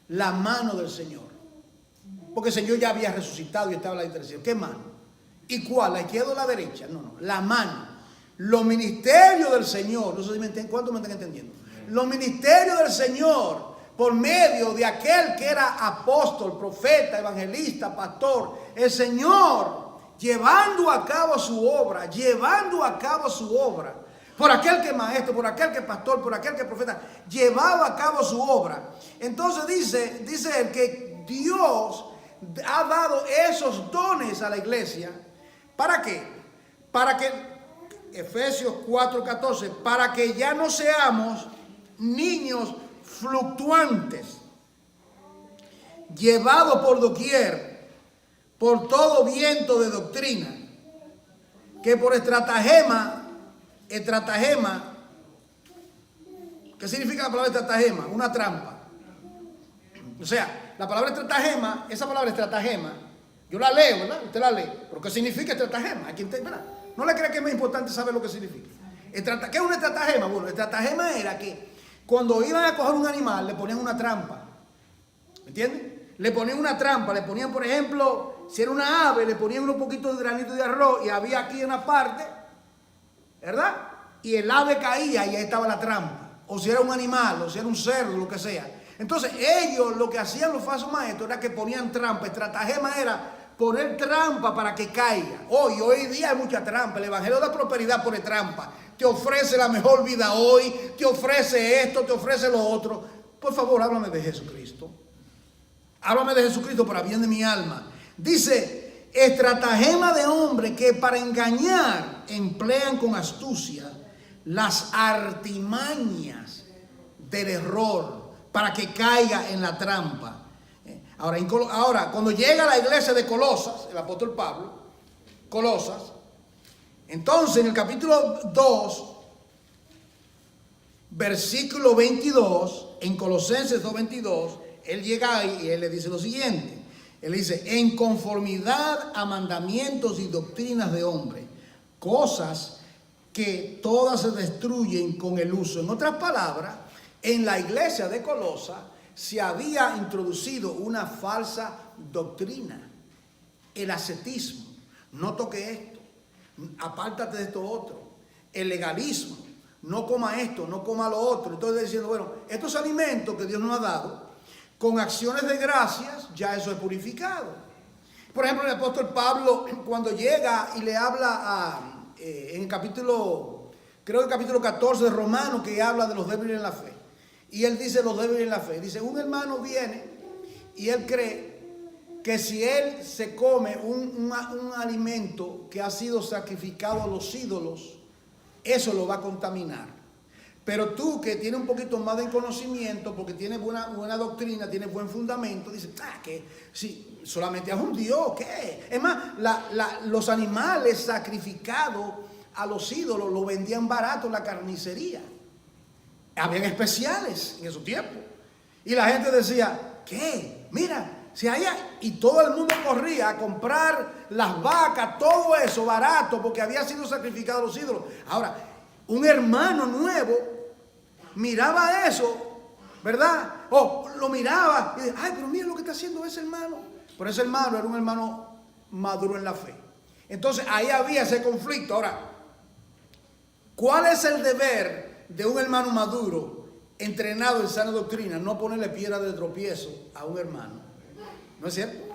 La mano del Señor. Porque el Señor ya había resucitado y estaba en la intercesión. ¿Qué mano? ¿Y cuál? ¿La izquierda o la derecha? No, la mano. Los ministerios del Señor, no sé si ¿cuánto me están entendiendo? Los ministerios del Señor, por medio de aquel que era apóstol, profeta, evangelista, pastor, el Señor llevando a cabo su obra, por aquel que es maestro, por aquel que es pastor, por aquel que es profeta, llevaba a cabo su obra. Entonces dice él que Dios ha dado esos dones a la iglesia. ¿Para qué? Para que, Efesios 4:14, para que ya no seamos niños fluctuantes, llevados por doquier, por todo viento de doctrina, que por estratagema, ¿qué significa la palabra estratagema? Una trampa. O sea, la palabra estratagema, esa palabra estratagema, yo la leo, ¿verdad? Usted la lee. ¿Pero qué significa estratagema? ¿Verdad? ¿No le cree que es más importante saber lo que significa? ¿Qué es una estratagema? Bueno, estratagema era que cuando iban a coger un animal le ponían una trampa. ¿Me entienden? Le ponían una trampa, le ponían, por ejemplo, si era una ave, le ponían un poquito de granito de arroz y había aquí una parte, ¿verdad? Y el ave caía y ahí estaba la trampa. O si era un animal, o si era un cerdo, lo que sea. Entonces ellos lo que hacían los falsos maestros era que ponían trampa. Estratagema era poner trampa para que caiga. Hoy día hay mucha trampa. El evangelio de la prosperidad pone trampa. Te ofrece la mejor vida hoy, te ofrece esto, te ofrece lo otro. Por favor, háblame de Jesucristo. Háblame de Jesucristo para bien de mi alma. Dice, estratagema de hombre que para engañar emplean con astucia las artimañas del error para que caiga en la trampa. Ahora, cuando llega a la iglesia de Colosas, el apóstol Pablo, Colosas, entonces en el capítulo 2, versículo 22, en Colosenses 2:22, él llega ahí y él le dice lo siguiente. Él dice, en conformidad a mandamientos y doctrinas de hombre, cosas que todas se destruyen con el uso. En otras palabras, en la iglesia de Colosas se había introducido una falsa doctrina, el ascetismo. No toque esto, apártate de esto otro, el legalismo, no coma esto, no coma lo otro. Entonces diciendo, bueno, estos alimentos que Dios nos ha dado, con acciones de gracias, ya eso es purificado. Por ejemplo, el apóstol Pablo, cuando llega y le habla en el capítulo, creo que el capítulo 14 de Romanos, que habla de los débiles en la fe. Y él dice los débiles en la fe. Dice, un hermano viene y él cree que si él se come un alimento que ha sido sacrificado a los ídolos, eso lo va a contaminar. Pero tú que tienes un poquito más de conocimiento, porque tienes buena doctrina, tienes buen fundamento, dices, que si solamente es un Dios, ¿qué? Es más, los animales sacrificados a los ídolos lo vendían barato en la carnicería. Habían especiales en esos tiempos. Y la gente decía, ¿qué? Mira, si allá, y todo el mundo corría a comprar las vacas, todo eso barato, porque había sido sacrificado a los ídolos. Ahora, un hermano nuevo miraba eso, ¿verdad? O lo miraba y decía, ay, pero mira lo que está haciendo ese hermano. Pero ese hermano era un hermano maduro en la fe. Entonces ahí había ese conflicto. Ahora, ¿cuál es el deber de un hermano maduro, entrenado en sana doctrina? No ponerle piedra de tropiezo a un hermano. ¿No es cierto?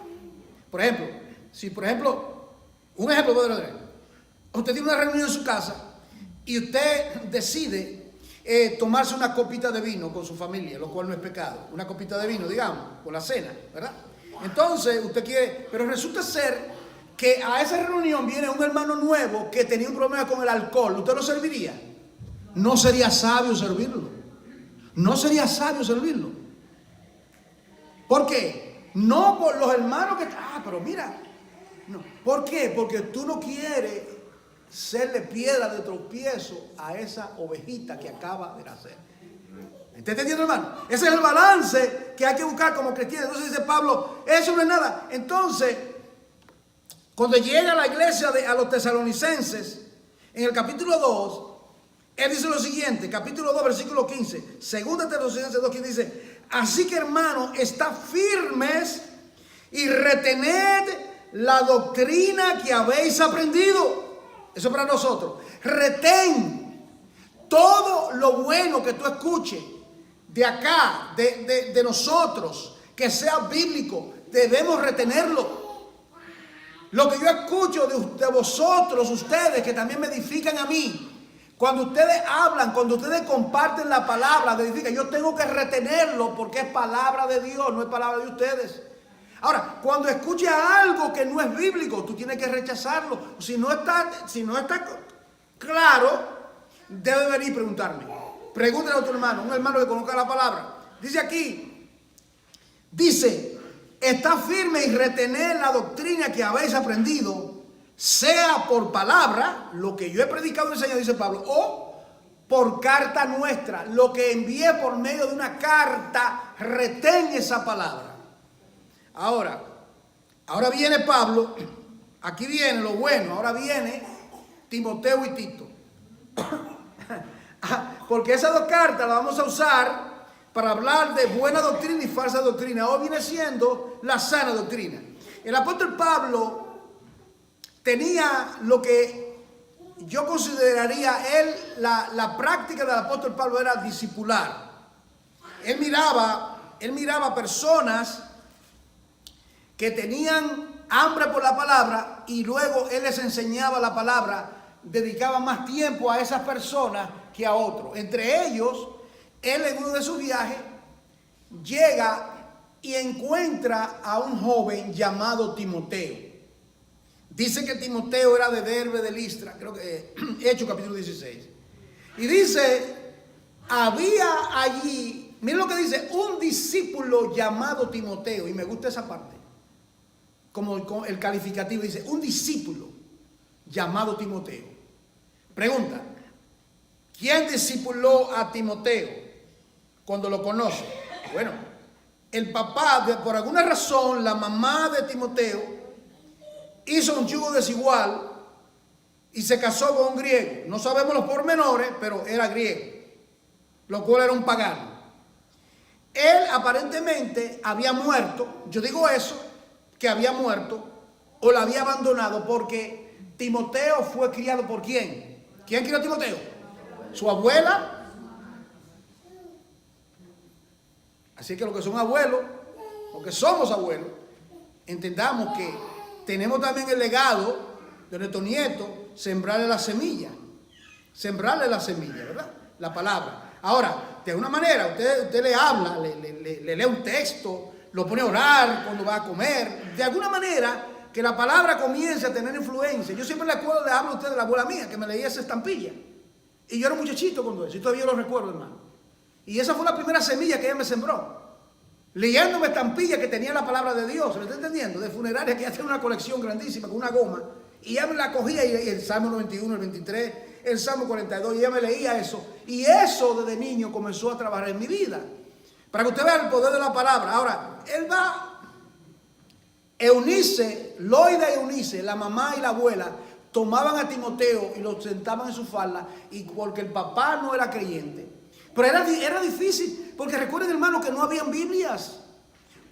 Por ejemplo, si un ejemplo, usted tiene una reunión en su casa y usted decide tomarse una copita de vino con su familia, lo cual no es pecado. Una copita de vino, digamos, con la cena, ¿verdad? Entonces usted quiere, pero resulta ser que a esa reunión viene un hermano nuevo que tenía un problema con el alcohol. ¿Usted lo serviría? No sería sabio servirlo. No sería sabio servirlo. ¿Por qué? No por los hermanos que... pero mira. No. ¿Por qué? Porque tú no quieres serle piedra de tropiezo a esa ovejita que acaba de nacer. ¿Está entendiendo, hermano? Ese es el balance que hay que buscar como cristianos. Entonces dice Pablo, eso no es nada. Entonces, cuando llega a la iglesia a los tesalonicenses, en el capítulo 2, él dice lo siguiente, capítulo 2, versículo 15, segunda Tesalonicenses 2, que dice, así que hermanos, estad firmes y retened la doctrina que habéis aprendido. Eso es para nosotros. Retén todo lo bueno que tú escuches de acá, de nosotros, que sea bíblico. Debemos retenerlo. Lo que yo escucho de vosotros, ustedes, que también me edifican a mí. Cuando ustedes hablan, cuando ustedes comparten la palabra, me edifican. Yo tengo que retenerlo porque es palabra de Dios, no es palabra de ustedes. Ahora, cuando escuches algo que no es bíblico, tú tienes que rechazarlo. Si no está claro, debe venir y preguntarme. Pregúntale a otro hermano, un hermano que conozca la palabra. Dice aquí, está firme y retener la doctrina que habéis aprendido, sea por palabra, lo que yo he predicado y enseñado, dice Pablo, o por carta nuestra, lo que envié por medio de una carta, retén esa palabra. Ahora viene Pablo, aquí viene lo bueno, ahora viene Timoteo y Tito. Porque esas dos cartas las vamos a usar para hablar de buena doctrina y falsa doctrina. Hoy viene siendo la sana doctrina. El apóstol Pablo tenía lo que yo consideraría la práctica del apóstol Pablo era discipular. Él miraba personas que tenían hambre por la palabra y luego él les enseñaba la palabra, dedicaba más tiempo a esas personas que a otros. Entre ellos, él en uno de sus viajes llega y encuentra a un joven llamado Timoteo. Dice que Timoteo era de Derbe de Listra, creo que Hechos capítulo 16. Y dice, había allí, miren lo que dice, un discípulo llamado Timoteo, y me gusta esa parte. Como el calificativo dice, un discípulo llamado Timoteo. Pregunta, ¿quién discipuló a Timoteo cuando lo conoce? Bueno, el papá, por alguna razón, la mamá de Timoteo hizo un yugo desigual y se casó con un griego. No sabemos los pormenores, pero era griego, lo cual era un pagano. Él aparentemente había muerto, yo digo eso, que había muerto o la había abandonado porque Timoteo fue criado ¿por quién? ¿Quién crió a Timoteo? ¿Su abuela? Así que los que son abuelos, los que somos abuelos, entendamos que tenemos también el legado de nuestro nieto, sembrarle la semilla, ¿verdad? La palabra. Ahora, de alguna manera, usted le habla, le lee un texto, lo pone a orar cuando va a comer, de alguna manera que la palabra comience a tener influencia. Yo siempre le hablo a usted de la abuela mía, que me leía esa estampilla. Y yo era un muchachito cuando eso, y todavía lo recuerdo, hermano. Y esa fue la primera semilla que ella me sembró. Leyéndome estampillas que tenía la palabra de Dios, ¿me está entendiendo? De funeraria, que ella tenía una colección grandísima con una goma. Y ella me la cogía, y el Salmo 91, el 23, el Salmo 42, y ella me leía eso. Y eso desde niño comenzó a trabajar en mi vida. Para que usted vea el poder de la palabra. Ahora, él va, Eunice, Loida y Eunice, la mamá y la abuela, tomaban a Timoteo y lo sentaban en su falda, y porque el papá no era creyente. Pero era difícil, porque recuerden, hermano, que no habían Biblias.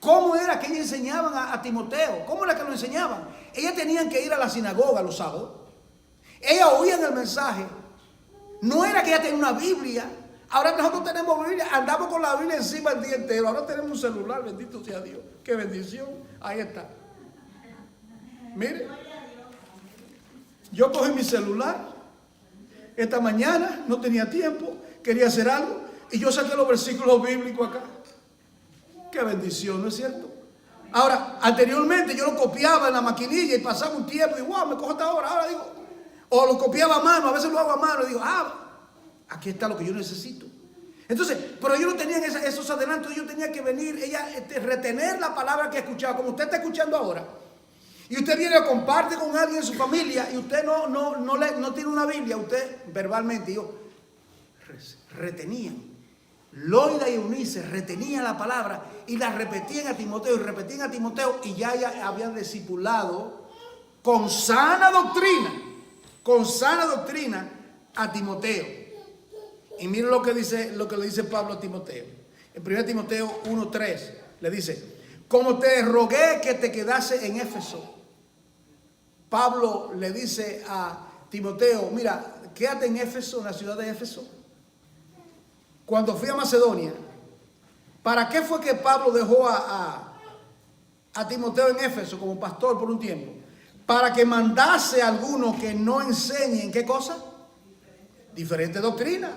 ¿Cómo era que ellos enseñaban a Timoteo? ¿Cómo era que lo enseñaban? Ellas tenían que ir a la sinagoga los sábados. Ellas oían el mensaje. No era que ella tenía una Biblia. Ahora nosotros tenemos Biblia, andamos con la Biblia encima el día entero. Ahora tenemos un celular, bendito sea Dios. Qué bendición. Ahí está. Mire, yo cogí mi celular esta mañana, no tenía tiempo. quería hacer algo y yo saqué los versículos bíblicos acá. Qué bendición, ¿no es cierto? Ahora, anteriormente yo lo copiaba en la maquinilla y pasaba un tiempo y wow, me cojo hasta ahora. Ahora digo, o lo copiaba a mano, a veces lo hago a mano y digo, aquí está lo que yo necesito. Entonces, pero ellos no tenían esos adelantos, yo tenía que venir, retener la palabra que escuchaba, como usted está escuchando ahora. Y usted viene o comparte con alguien en su familia y usted no tiene una Biblia, usted verbalmente, yo retenían. Loida y Eunice retenían la palabra y la repetían a Timoteo y ya habían discipulado con sana doctrina a Timoteo. Y miren lo que le dice Pablo a Timoteo. En 1 Timoteo 1:3 le dice, como te rogué que te quedase en Éfeso. Pablo le dice a Timoteo, mira, quédate en Éfeso, en la ciudad de Éfeso. Cuando fui a Macedonia, ¿para qué fue que Pablo dejó a Timoteo en Éfeso como pastor por un tiempo? Para que mandase a algunos que no enseñen, ¿qué cosa? Diferente doctrina.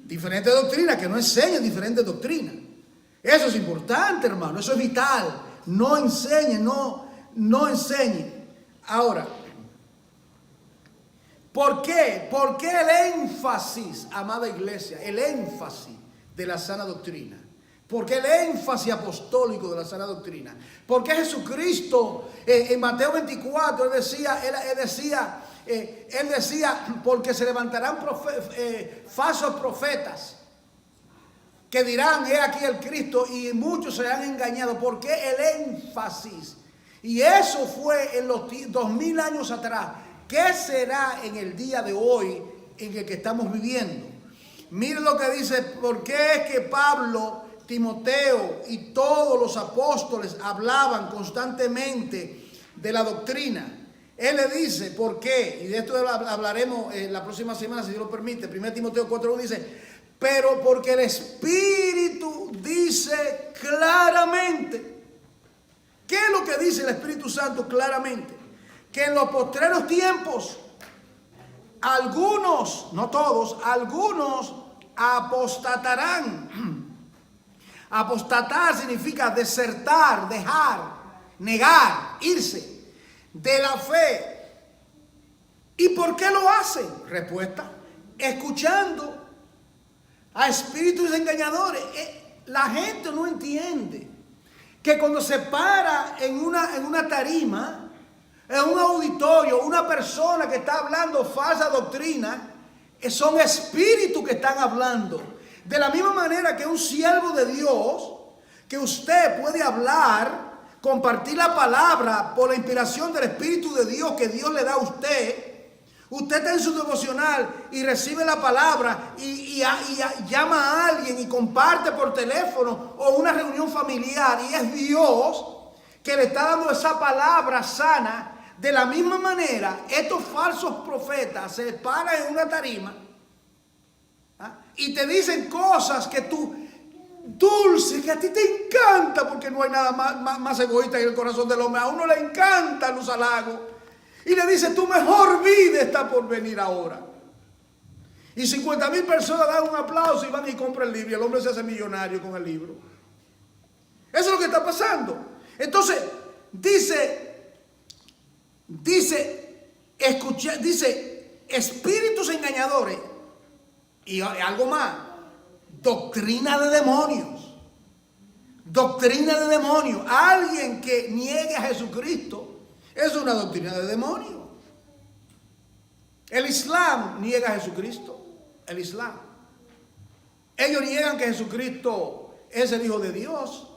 Diferente doctrina, que no enseñen diferente doctrina. Eso es importante, hermano, eso es vital. No enseñen, no enseñen. Ahora, ¿por qué? ¿Por qué el énfasis, amada iglesia, el énfasis de la sana doctrina? ¿Por qué el énfasis apostólico de la sana doctrina? Porque Jesucristo en Mateo 24, él decía, porque se levantarán falsos profetas que dirán, he aquí el Cristo, y muchos serán engañados. ¿Por qué el énfasis? Y eso fue en los 2000 años atrás. ¿Qué será en el día de hoy en el que estamos viviendo? Miren lo que dice, ¿por qué es que Pablo, Timoteo y todos los apóstoles hablaban constantemente de la doctrina? Él le dice, ¿por qué? Y de esto hablaremos la próxima semana, si Dios lo permite. 1 Timoteo 4:1 dice, pero porque el Espíritu dice claramente. ¿Qué es lo que dice el Espíritu Santo claramente? Que en los postreros tiempos, algunos, no todos, algunos apostatarán. Apostatar significa desertar, dejar, negar, irse de la fe. ¿Y por qué lo hacen? Respuesta, escuchando a espíritus engañadores. La gente no entiende que cuando se para en una tarima, en un auditorio, una persona que está hablando falsa doctrina, son espíritus que están hablando. De la misma manera que un siervo de Dios, que usted puede hablar, compartir la palabra por la inspiración del Espíritu de Dios que Dios le da a usted. Usted está en su devocional y recibe la palabra y llama a alguien y comparte por teléfono o una reunión familiar, y es Dios que le está dando esa palabra sana. De la misma manera, estos falsos profetas se paran en una tarima y te dicen cosas que tú, dulce, que a ti te encanta, porque no hay nada más egoísta en el corazón del hombre. A uno le encantan los halagos. Y le dice, tu mejor vida está por venir ahora. Y 50,000 personas dan un aplauso y van y compran el libro. Y el hombre se hace millonario con el libro. Eso es lo que está pasando. Entonces, dice espíritus engañadores. Y algo más, doctrina de demonios. Doctrina de demonios. Alguien que niegue a Jesucristo es una doctrina de demonios. El Islam niega a Jesucristo. El Islam. Ellos niegan que Jesucristo es el Hijo de Dios.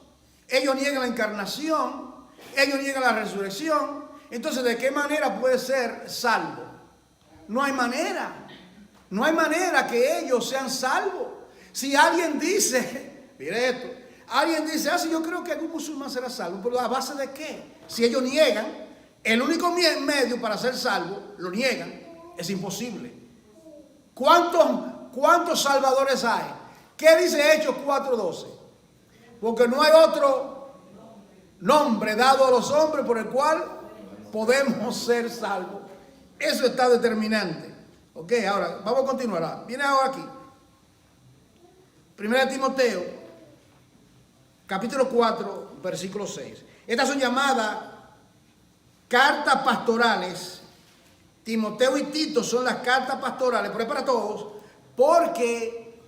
Ellos niegan la encarnación. Ellos niegan la resurrección. Entonces, ¿de qué manera puede ser salvo? No hay manera. No hay manera que ellos sean salvos. Si alguien dice, mire esto, alguien dice, si yo creo que algún musulmán será salvo, ¿pero a base de qué? Si ellos niegan, el único medio para ser salvo, lo niegan, es imposible. ¿Cuántos salvadores hay? ¿Qué dice Hechos 4:12? Porque no hay otro nombre dado a los hombres por el cual podemos ser salvos. Eso está determinante. Ok, ahora vamos a continuar. Viene ahora aquí. Primera de Timoteo, capítulo 4, versículo 6. Estas son llamadas cartas pastorales. Timoteo y Tito son las cartas pastorales, pero es para todos, porque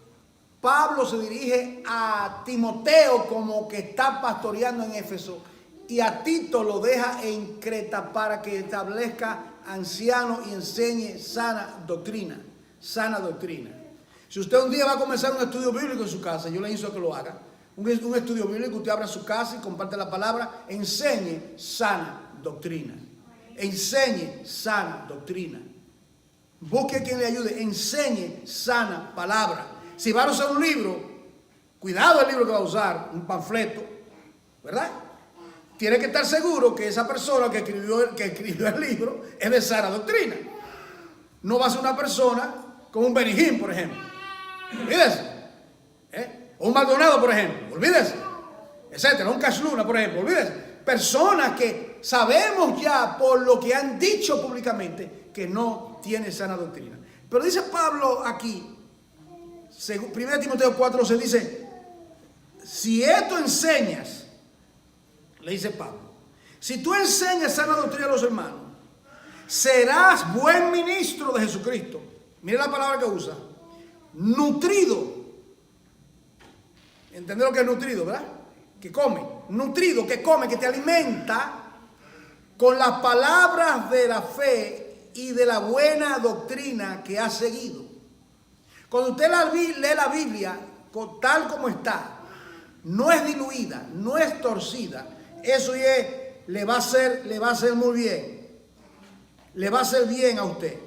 Pablo se dirige a Timoteo como que está pastoreando en Éfeso, y a Tito lo deja en Creta para que establezca anciano y enseñe sana doctrina. Sana doctrina. Si usted un día va a comenzar un estudio bíblico en su casa, yo le invito a que lo haga. Un estudio bíblico, usted abra su casa y comparte la palabra, enseñe sana doctrina. Enseñe sana doctrina. Busque a quien le ayude, enseñe sana palabra. Si va a usar un libro, cuidado el libro que va a usar, un panfleto, ¿verdad? Tiene que estar seguro que esa persona que escribió el libro es de sana doctrina. No va a ser una persona como un Benijín, por ejemplo. Olvídese. O un Maldonado, por ejemplo. Olvídese. Etcétera. Un Cashluna, por ejemplo. Olvídese. Personas que sabemos ya por lo que han dicho públicamente que no tiene sana doctrina. Pero dice Pablo aquí, 1 Timoteo 4 se dice, si esto enseñas, le dice Pablo, si tú enseñas sana doctrina a los hermanos, serás buen ministro de Jesucristo. Mire la palabra que usa. Nutrido. ¿Entendés lo que es nutrido, verdad? Que come. Nutrido, que come, que te alimenta con las palabras de la fe y de la buena doctrina que has seguido. Cuando usted lee la Biblia tal como está, no es diluida, no es torcida, eso le va a hacer muy bien. Le va a hacer bien a usted.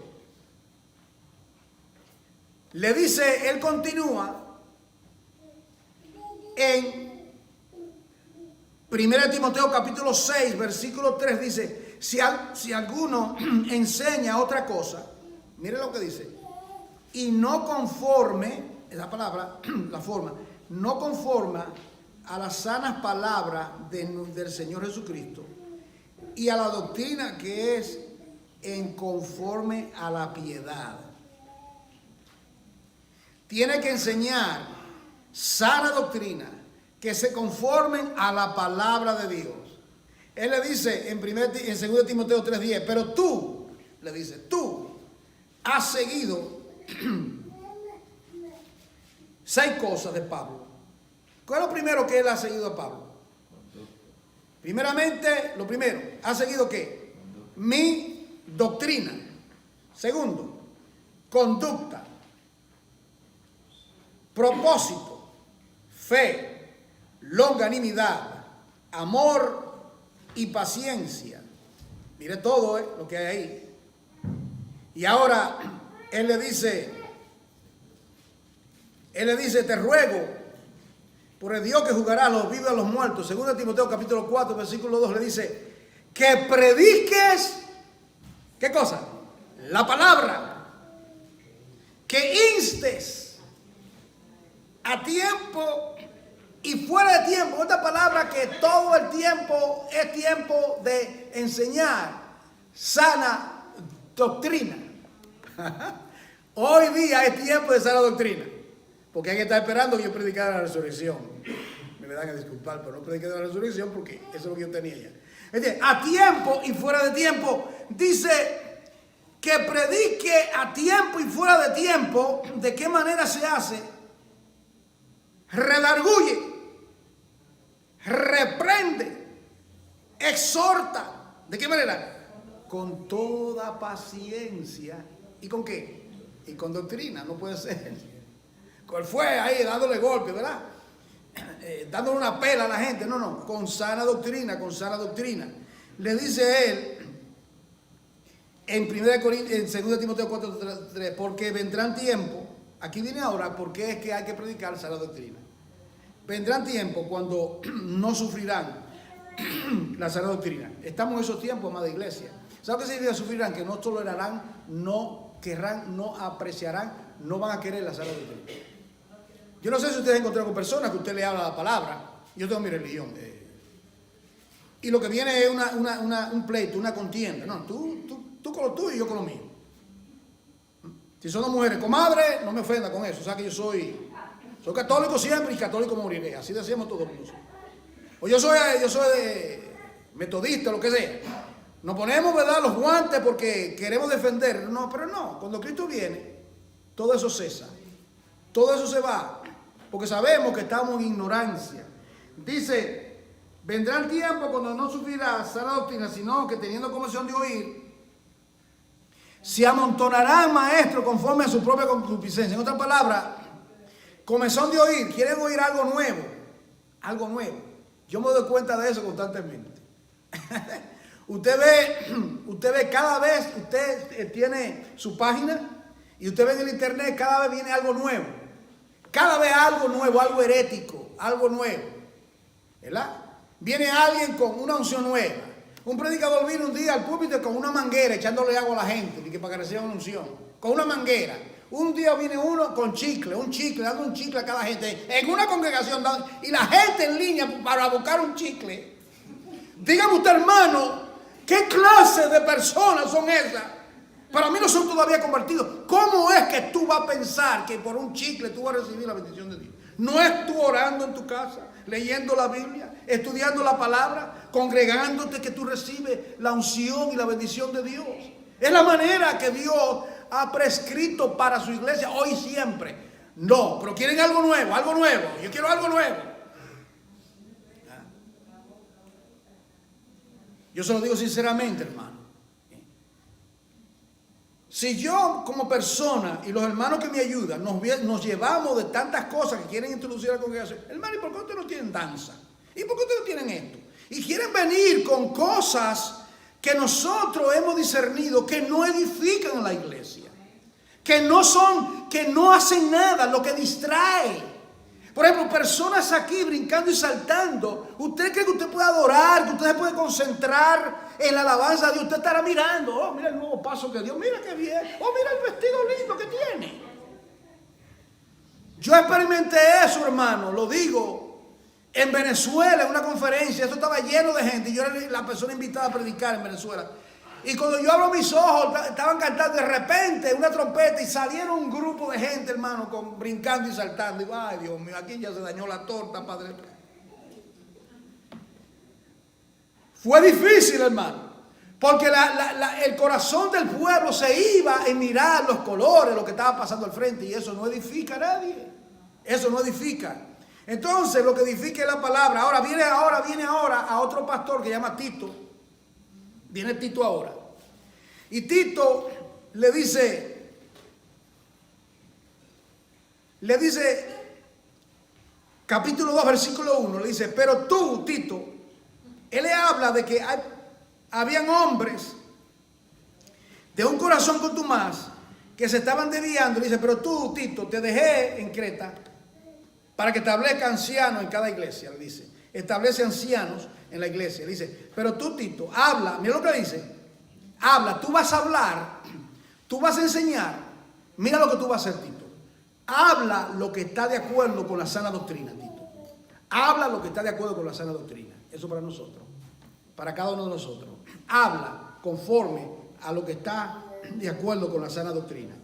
Le dice, él continúa en 1 Timoteo capítulo 6, versículo 3, dice, si alguno enseña otra cosa, mire lo que dice, y no conforme, esa palabra, la forma, no conforma a las sanas palabras del Señor Jesucristo y a la doctrina que es en conforme a la piedad. Tiene que enseñar sana doctrina que se conformen a la palabra de Dios. Él le dice en 2 Timoteo 3:10, pero tú, le dice, tú has seguido 6 cosas de Pablo. ¿Cuál es lo primero que él ha seguido a Pablo? Primeramente, lo primero, ¿ha seguido qué? Mi doctrina. Segundo, conducta. Propósito, fe, longanimidad, amor y paciencia. Mire todo lo que hay ahí. Y ahora él le dice, te ruego por el Dios que juzgará a los vivos y a los muertos. 2 Timoteo capítulo 4, versículo 2 le dice, que prediques, ¿qué cosa? La palabra. Que instes a tiempo y fuera de tiempo. Esta palabra que todo el tiempo es tiempo de enseñar sana doctrina. Hoy día es tiempo de sana doctrina. Porque hay que estar esperando que yo predicara la resurrección. Me van a disculpar, pero no prediqué de la resurrección porque eso es lo que yo tenía ya. Entonces, a tiempo y fuera de tiempo. Dice que predique a tiempo y fuera de tiempo. ¿De qué manera se hace? Redarguye, reprende, exhorta. ¿De qué manera? Con toda paciencia. ¿Y con qué? Y con doctrina, no puede ser. ¿Cuál fue ahí dándole golpe, verdad? Dándole una pela a la gente. No, con sana doctrina, con sana doctrina. Le dice él en 2 Timoteo 4:3, porque vendrán tiempos, aquí viene ahora porque es que hay que predicar sana doctrina. Vendrán tiempos cuando no sufrirán la sana doctrina. Estamos en esos tiempos, amada iglesia. ¿Sabe qué significa sufrirán? Que no tolerarán, no querrán, no apreciarán, no van a querer la sana doctrina. Yo no sé si ustedes han encontrado con personas que usted le habla la palabra. Yo tengo mi religión. Y lo que viene es un pleito, una contienda. No, tú con lo tuyo y yo con lo mío. Si son dos mujeres, comadre, no me ofenda con eso. O sea que yo soy Soy católico siempre y católico moriré. Así decíamos todos nosotros. O yo soy metodista, lo que sea. Nos ponemos, ¿verdad?, los guantes porque queremos defender. No, pero no. Cuando Cristo viene, todo eso cesa. Todo eso se va. Porque sabemos que estamos en ignorancia. Dice, vendrá el tiempo cuando no sufrirá sana doctrina, sino que teniendo comezón de oír, se amontonarán maestros conforme a su propia concupiscencia. En otras palabras, comezón de oír, quieren oír algo nuevo. Algo nuevo. Yo me doy cuenta de eso constantemente. Usted ve cada vez, usted tiene su página y usted ve en el internet, cada vez viene algo nuevo. Cada vez algo nuevo, algo herético, algo nuevo. ¿Verdad? Viene alguien con una unción nueva. Un predicador vino un día al púlpito con una manguera echándole agua a la gente y que para que reciba una unción. Con una manguera. Un día viene uno con chicle, dando un chicle a cada gente. En una congregación, y la gente en línea para buscar un chicle. Dígame usted, hermano, ¿qué clase de personas son esas? Para mí no son todavía convertidos. ¿Cómo es que tú vas a pensar que por un chicle tú vas a recibir la bendición de Dios? ¿No es tú orando en tu casa, leyendo la Biblia, estudiando la palabra, congregándote que tú recibes la unción y la bendición de Dios? Es la manera que Dios ha prescrito para su iglesia hoy y siempre. No, pero quieren algo nuevo, algo nuevo. Yo quiero algo nuevo. Yo se lo digo sinceramente, hermano. Si yo como persona y los hermanos que me ayudan nos llevamos de tantas cosas que quieren introducir a la congregación, hermano, ¿y por qué ustedes no tienen danza? ¿Y por qué ustedes no tienen esto? Y quieren venir con cosas que nosotros hemos discernido que no edifican a la iglesia, que no hacen nada, lo que distrae. Por ejemplo, personas aquí brincando y saltando. ¿Usted cree que usted puede adorar, que usted se puede concentrar en la alabanza de Dios? Usted estará mirando, oh, mira el nuevo paso que dio, mira qué bien, oh, mira el vestido lindo que tiene. Yo experimenté eso, hermano, lo digo, en Venezuela, en una conferencia. Esto estaba lleno de gente y yo era la persona invitada a predicar en Venezuela. Y cuando yo abro mis ojos, estaban cantando de repente una trompeta y salieron un grupo de gente, hermano, brincando y saltando. Y digo, ay, Dios mío, aquí ya se dañó la torta, Padre. Fue difícil, hermano, porque el corazón del pueblo se iba en mirar los colores, lo que estaba pasando al frente, y eso no edifica a nadie. Eso no edifica. Entonces, lo que edifica es la palabra. Ahora viene a otro pastor que se llama Tito. Viene Tito ahora. Y Tito le dice, capítulo 2, versículo 1, le dice, pero tú, Tito, él le habla de que habían hombres de un corazón contumaz que se estaban desviando. Le dice, pero tú, Tito, te dejé en Creta para que establezca ancianos en cada iglesia. Le dice, establece ancianos en la iglesia. Le dice, pero tú, Tito, habla. Mira lo que dice. Habla, tú vas a hablar, tú vas a enseñar. Mira lo que tú vas a hacer, Tito. Habla lo que está de acuerdo con la sana doctrina, Tito. Habla lo que está de acuerdo con la sana doctrina. Eso para nosotros, para cada uno de nosotros. Habla conforme a lo que está de acuerdo con la sana doctrina.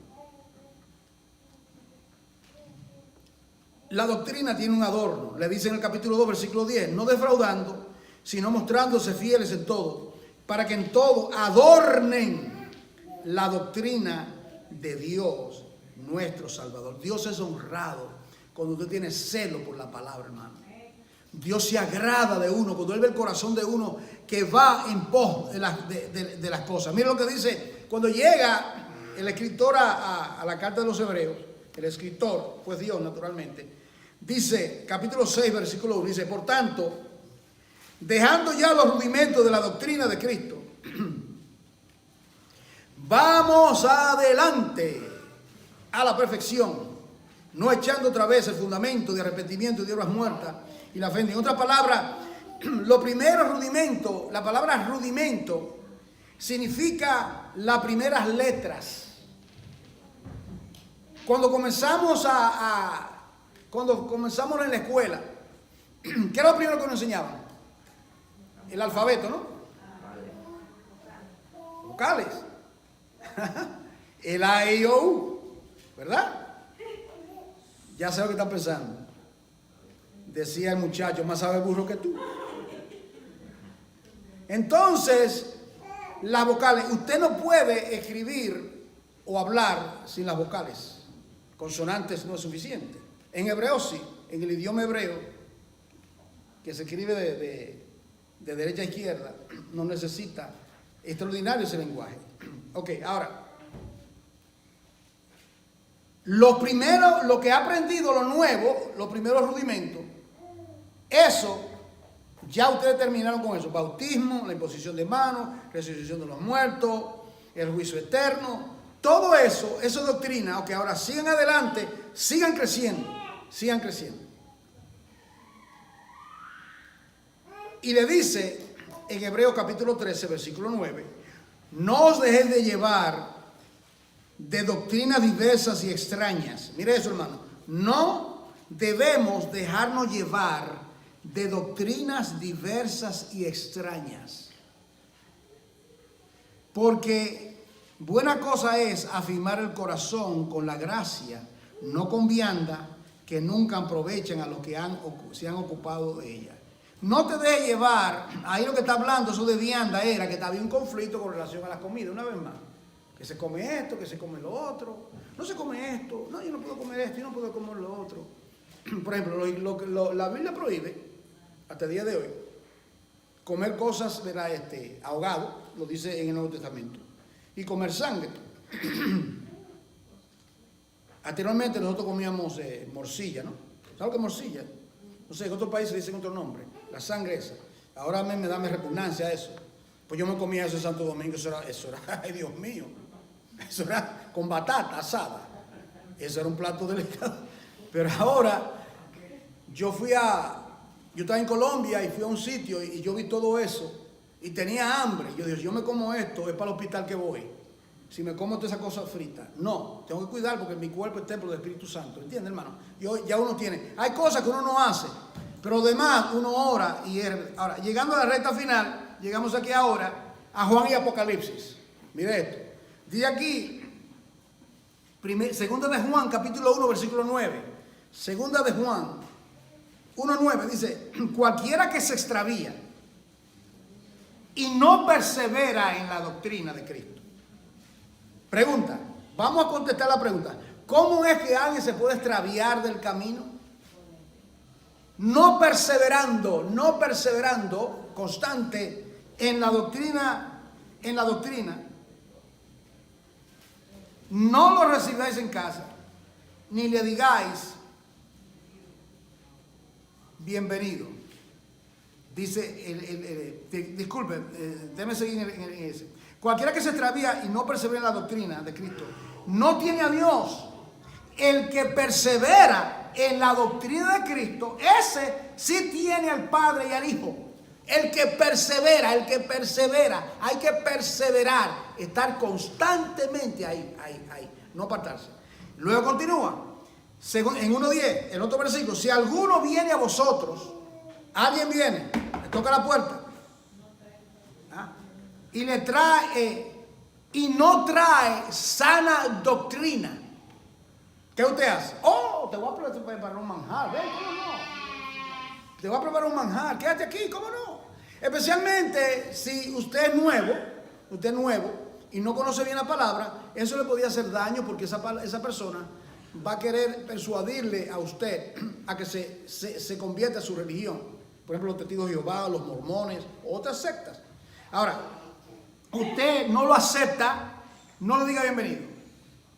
La doctrina tiene un adorno. Le dice en el capítulo 2, versículo 10, no defraudando, sino mostrándose fieles en todo, para que en todo adornen la doctrina de Dios, nuestro Salvador. Dios es honrado cuando usted tiene celo por la palabra, hermano. Dios se agrada de uno, cuando Él ve el corazón de uno que va en pos de las cosas. Mira lo que dice, cuando llega el escritor a la carta de los Hebreos, el escritor, pues Dios naturalmente, dice, capítulo 6, versículo 1, dice, por tanto, dejando ya los rudimentos de la doctrina de Cristo, vamos adelante a la perfección, no echando otra vez el fundamento de arrepentimiento y de obras muertas y la fe. En otras palabras, lo primero rudimento, la palabra rudimento significa las primeras letras. Cuando comenzamos en la escuela, ¿qué era lo primero que nos enseñaban? El alfabeto, ¿no? Vocales. El A, E, I, O, U, ¿verdad? Ya sé lo que están pensando. Decía el muchacho, más sabe burro que tú. Entonces, las vocales, usted no puede escribir o hablar sin las vocales. Consonantes no es suficiente. En hebreo sí, en el idioma hebreo, que se escribe de derecha a izquierda, no necesita extraordinario ese lenguaje. Ok, ahora, lo que he aprendido, lo nuevo, los primeros rudimentos, eso, ya ustedes terminaron con eso. Bautismo, la imposición de manos, resurrección de los muertos, el juicio eterno, todo eso, eso es doctrina. Ok, ahora sigan adelante, sigan creciendo, sigan creciendo. Y le dice en Hebreos capítulo 13, versículo 9, no os dejéis de llevar de doctrinas diversas y extrañas. Mire eso, hermano. No debemos dejarnos llevar de doctrinas diversas y extrañas. Porque buena cosa es afirmar el corazón con la gracia, no con vianda, que nunca aprovechan a los que se han ocupado de ella. No te dejes llevar, ahí lo que está hablando, eso de vianda era que había un conflicto con relación a la comida, una vez más. Que se come esto, que se come lo otro. No se come esto, no, yo no puedo comer esto, yo no puedo comer lo otro. Por ejemplo, la Biblia prohíbe, hasta el día de hoy, comer cosas, ¿verdad? Ahogado, lo dice en el Nuevo Testamento, y comer sangre. Anteriormente nosotros comíamos morcilla, ¿no? ¿Sabes lo que es morcilla? No sé, en otros países le dicen otro nombre, la sangre esa. Ahora me da repugnancia eso. Pues yo me comía eso en Santo Domingo, eso era, ay Dios mío, eso era con batata asada. Eso era un plato delicado. Pero ahora, yo estaba en Colombia y fui a un sitio y yo vi todo eso y tenía hambre. Yo dije, si yo me como esto, es para el hospital que voy. Si me como toda esa cosa frita. No, tengo que cuidar porque mi cuerpo es templo del Espíritu Santo. ¿Entiendes, hermano? Ya uno tiene. Hay cosas que uno no hace, pero además uno ora y ahora, llegando a la recta final, llegamos aquí ahora a Juan y Apocalipsis. Mire esto. Dice aquí, segunda de Juan, capítulo 1, versículo 9. Segunda de Juan 1:9 dice, cualquiera que se extravía y no persevera en la doctrina de Cristo. Pregunta, vamos a contestar la pregunta. ¿Cómo es que alguien se puede extraviar del camino? No perseverando constante en la doctrina, no lo recibáis en casa, ni le digáis bienvenido. Dice, disculpe, déjeme seguir en ese. Cualquiera que se extravía y no persevera en la doctrina de Cristo, no tiene a Dios. El que persevera en la doctrina de Cristo, ese sí tiene al Padre y al Hijo. El que persevera, hay que perseverar, estar constantemente ahí, no apartarse. Luego continúa, en 1:10, el otro versículo, si alguno viene a vosotros, alguien viene, le toca la puerta, y le trae, y no trae sana doctrina, ¿qué usted hace? Oh, te voy a preparar un manjar, ven, ¿cómo no? Te voy a preparar un manjar, quédate aquí, ¿cómo no? Especialmente si usted es nuevo y no conoce bien la palabra, eso le podría hacer daño porque esa persona va a querer persuadirle a usted a que se convierta a su religión. Por ejemplo, los testigos de Jehová, los mormones, otras sectas. Ahora, usted no lo acepta, no le diga bienvenido.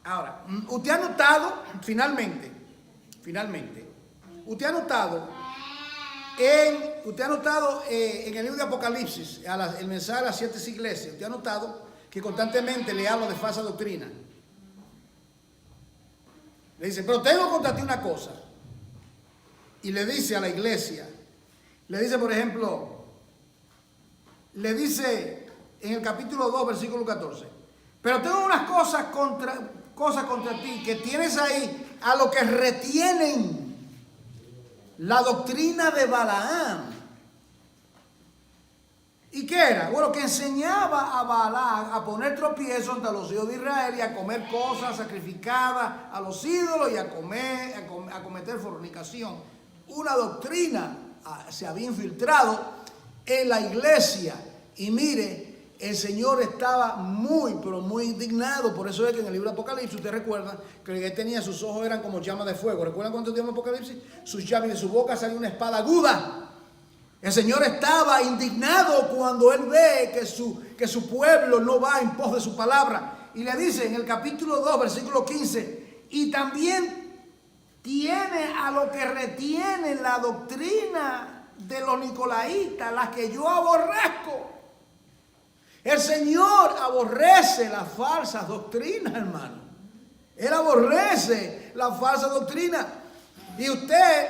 Ahora, usted ha notado, finalmente, usted ha notado en el libro de Apocalipsis, el mensaje a las 7 iglesias, usted ha notado que constantemente le habla de falsa doctrina. Le dice, pero tengo contra ti una cosa. Y le dice a la iglesia, le dice, por ejemplo, le dice en el capítulo 2, versículo 14, pero tengo unas cosas contra ti, que tienes ahí a los que retienen la doctrina de Balaam y qué era? Bueno, que enseñaba a Balac a poner tropiezo ante los hijos de Israel y a comer cosas sacrificadas a los ídolos y a cometer fornicación. Una doctrina se había infiltrado en la iglesia. Y mire, el Señor estaba muy, pero muy indignado. Por eso es que en el libro de Apocalipsis, usted recuerda que él tenía, sus ojos eran como llamas de fuego. ¿Recuerdan cuando llama Apocalipsis? Sus llaves, de su boca salía una espada aguda. El Señor estaba indignado cuando Él ve que su pueblo no va en pos de su palabra. Y le dice en el capítulo 2, versículo 15, y también tiene a lo que retienen la doctrina de los nicolaitas, la que yo aborrezco. El Señor aborrece las falsas doctrinas, hermano. Él aborrece la falsa doctrina. Y usted,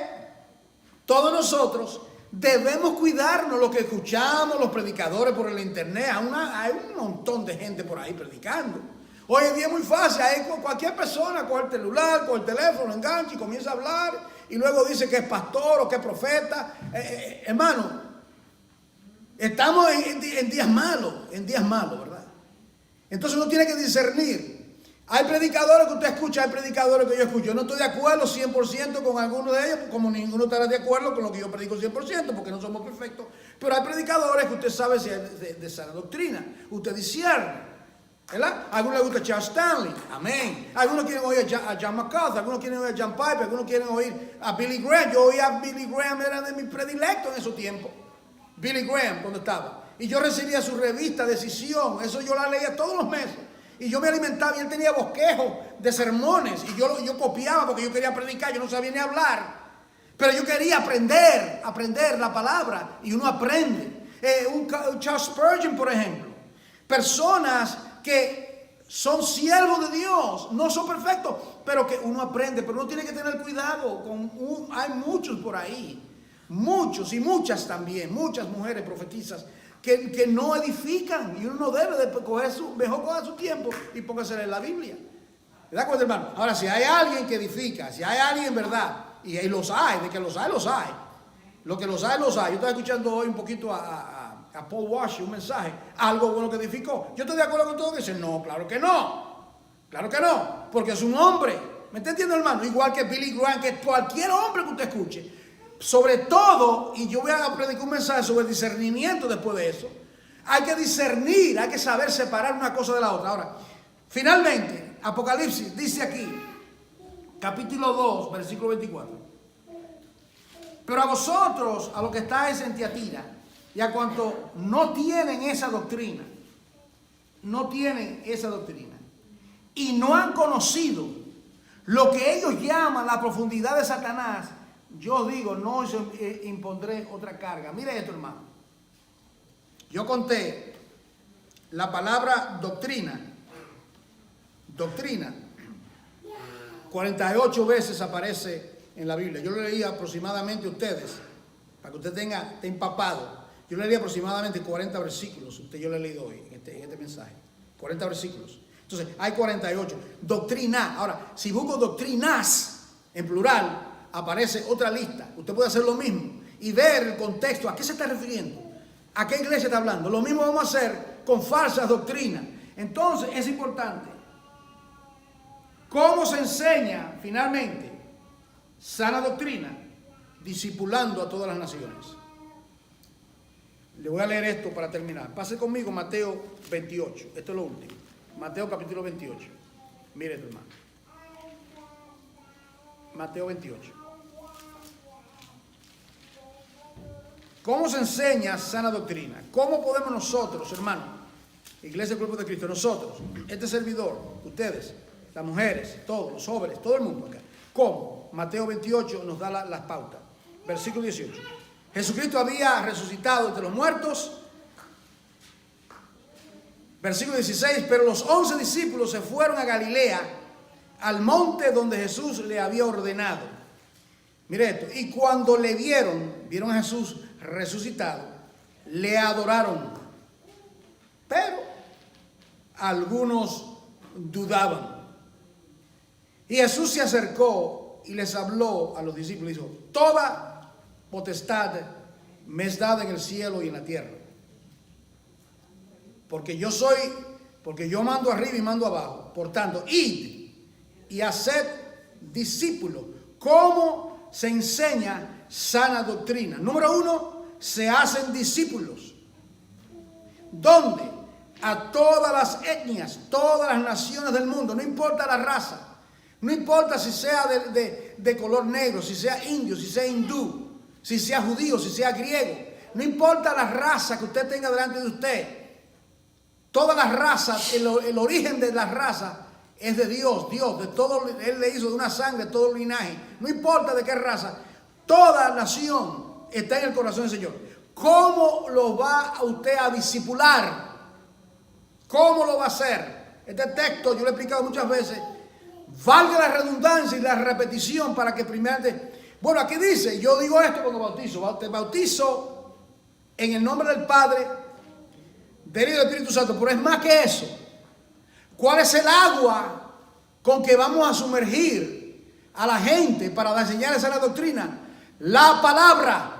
todos nosotros, debemos cuidarnos lo que escuchamos, los predicadores por el internet. Hay un montón de gente por ahí predicando. Hoy en día es muy fácil. Hay cualquier persona coge el celular, coge el teléfono, engancha y comienza a hablar. Y luego dice que es pastor o que es profeta. Hermano, estamos en días malos, ¿verdad? Entonces uno tiene que discernir. Hay predicadores que usted escucha, hay predicadores que yo escucho. Yo no estoy de acuerdo 100% con algunos de ellos, como ninguno estará de acuerdo con lo que yo predico 100%, porque no somos perfectos. Pero hay predicadores que usted sabe si es de sana doctrina. Usted discierne, ¿verdad? A algunos les gusta Charles Stanley, amén. Algunos quieren oír a John MacArthur, algunos quieren oír a John Piper, algunos quieren oír a Billy Graham. Yo oía a Billy Graham, era de mis predilectos en esos tiempos. Billy Graham, cuando estaba. Y yo recibía su revista Decisión, eso yo la leía todos los meses. Y yo me alimentaba y él tenía bosquejos de sermones. Y yo copiaba porque yo quería predicar, yo no sabía ni hablar. Pero yo quería aprender la palabra. Y uno aprende. Un Charles Spurgeon, por ejemplo. Personas que son siervos de Dios. No son perfectos, pero que uno aprende. Pero uno tiene que tener cuidado. Hay muchos por ahí. Muchos y muchas también. Muchas mujeres profetizas que no edifican, y uno no debe de coger mejor coger su tiempo y póngase a leer la Biblia. ¿De acuerdo, hermano? Ahora, si hay alguien que edifica, si hay alguien, ¿verdad? Y ahí los hay, de que los hay, los hay. Lo que los hay, los hay. Yo estaba escuchando hoy un poquito a Paul Washer, un mensaje, algo bueno que edificó. Yo estoy de acuerdo con todo que dicen, no, claro que no. Claro que no, porque es un hombre. ¿Me está entendiendo, hermano? Igual que Billy Graham, que cualquier hombre que usted escuche. Sobre todo, y yo voy a predicar un mensaje sobre el discernimiento después de eso, hay que discernir, hay que saber separar una cosa de la otra. Ahora, finalmente, Apocalipsis dice aquí, capítulo 2, versículo 24. Pero a vosotros, a los que estáis en Tiatira, y a cuantos no tienen esa doctrina, y no han conocido lo que ellos llaman la profundidad de Satanás, yo os digo, no os impondré otra carga. Mire esto, hermano. Yo conté la palabra doctrina. 48 veces aparece en la Biblia. Yo lo leí aproximadamente a ustedes, para que usted esté empapado. Yo le leí aproximadamente 40 versículos. Yo le he leído hoy en este mensaje. 40 versículos. Entonces, hay 48. Doctrina. Ahora, si busco doctrinas en plural, aparece otra lista. Usted puede hacer lo mismo y ver el contexto. ¿A qué se está refiriendo? ¿A qué iglesia está hablando? Lo mismo vamos a hacer con falsas doctrinas. Entonces es importante. ¿Cómo se enseña finalmente sana doctrina? Discipulando a todas las naciones. Le voy a leer esto para terminar. Pase conmigo Mateo 28. Esto es lo último. Mateo capítulo 28. Mire, hermano. Mateo 28. ¿Cómo se enseña sana doctrina? ¿Cómo podemos nosotros, hermanos, Iglesia del Cuerpo de Cristo, nosotros, este servidor, ustedes, las mujeres, todos, los jóvenes, todo el mundo acá? ¿Cómo? Mateo 28 nos da las pautas. Versículo 18. Jesucristo había resucitado entre los muertos. Versículo 16. Pero los 11 discípulos se fueron a Galilea, al monte donde Jesús le había ordenado. Mire esto. Y cuando le vieron a Jesús resucitado, le adoraron. Pero algunos dudaban. Y Jesús se acercó y les habló a los discípulos y dijo: toda potestad me es dada en el cielo y en la tierra. porque yo mando arriba y mando abajo. Por tanto, id y haced discípulos. ¿Cómo se enseña sana doctrina? Número 1, se hacen discípulos. ¿Dónde? A todas las etnias, todas las naciones del mundo, no importa la raza, no importa si sea de color negro, si sea indio, si sea hindú, si sea judío, si sea griego, no importa la raza que usted tenga delante de usted, todas las razas, el origen de las razas es de Dios, de todo, Él le hizo de una sangre, todo el linaje, no importa de qué raza, toda nación está en el corazón del Señor. ¿Cómo lo va a usted a discipular? ¿Cómo lo va a hacer? Este texto yo lo he explicado muchas veces. Valga la redundancia y la repetición para que primeramente... Bueno, aquí dice, yo digo esto cuando bautizo. Te bautizo en el nombre del Padre, del Hijo y del Espíritu Santo. Pero es más que eso. ¿Cuál es el agua con que vamos a sumergir a la gente para enseñarles a la doctrina? La palabra,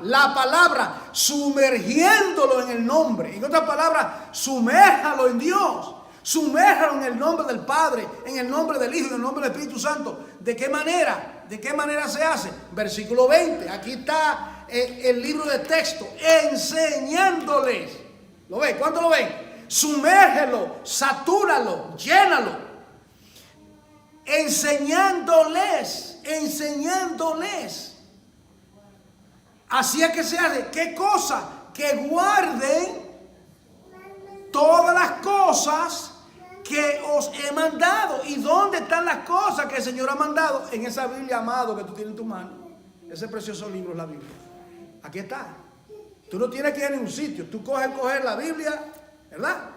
sumergiéndolo en el nombre. En otras palabras, sumérjalo en Dios. Sumérjalo en el nombre del Padre, en el nombre del Hijo y en el nombre del Espíritu Santo. ¿De qué manera? ¿De qué manera se hace? Versículo 20. Aquí está el libro de texto. Enseñándoles. ¿Lo ven? ¿Cuánto lo ven? Sumérgelo, satúralo, llénalo. Enseñándoles. Así es que se hace. ¿Qué cosa? Que guarden todas las cosas que os he mandado. ¿Y dónde están las cosas que el Señor ha mandado? En esa Biblia, amado, que tú tienes en tu mano. Ese precioso libro es la Biblia. Aquí está. Tú no tienes que ir a ningún sitio. Tú coger la Biblia, ¿verdad?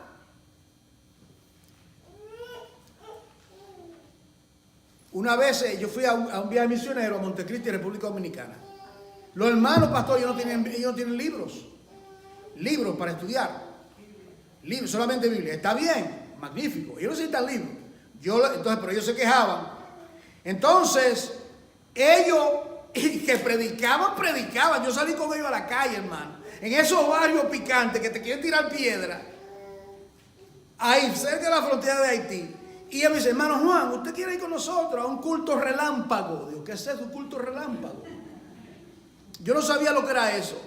Una vez yo fui a un viaje misionero a Montecristi, República Dominicana. Los hermanos pastores, ellos no tienen libros para estudiar. Libros, solamente Biblia. Está bien, magnífico. Ellos necesitan libros. Pero ellos se quejaban. Entonces, ellos que predicaban. Yo salí con ellos a la calle, hermano. En esos barrios picantes que te quieren tirar piedra. Ahí, cerca de la frontera de Haití. Y ella me dice, hermano Juan, ¿usted quiere ir con nosotros a un culto relámpago? Digo, ¿qué es eso, un culto relámpago? Yo no sabía lo que era eso.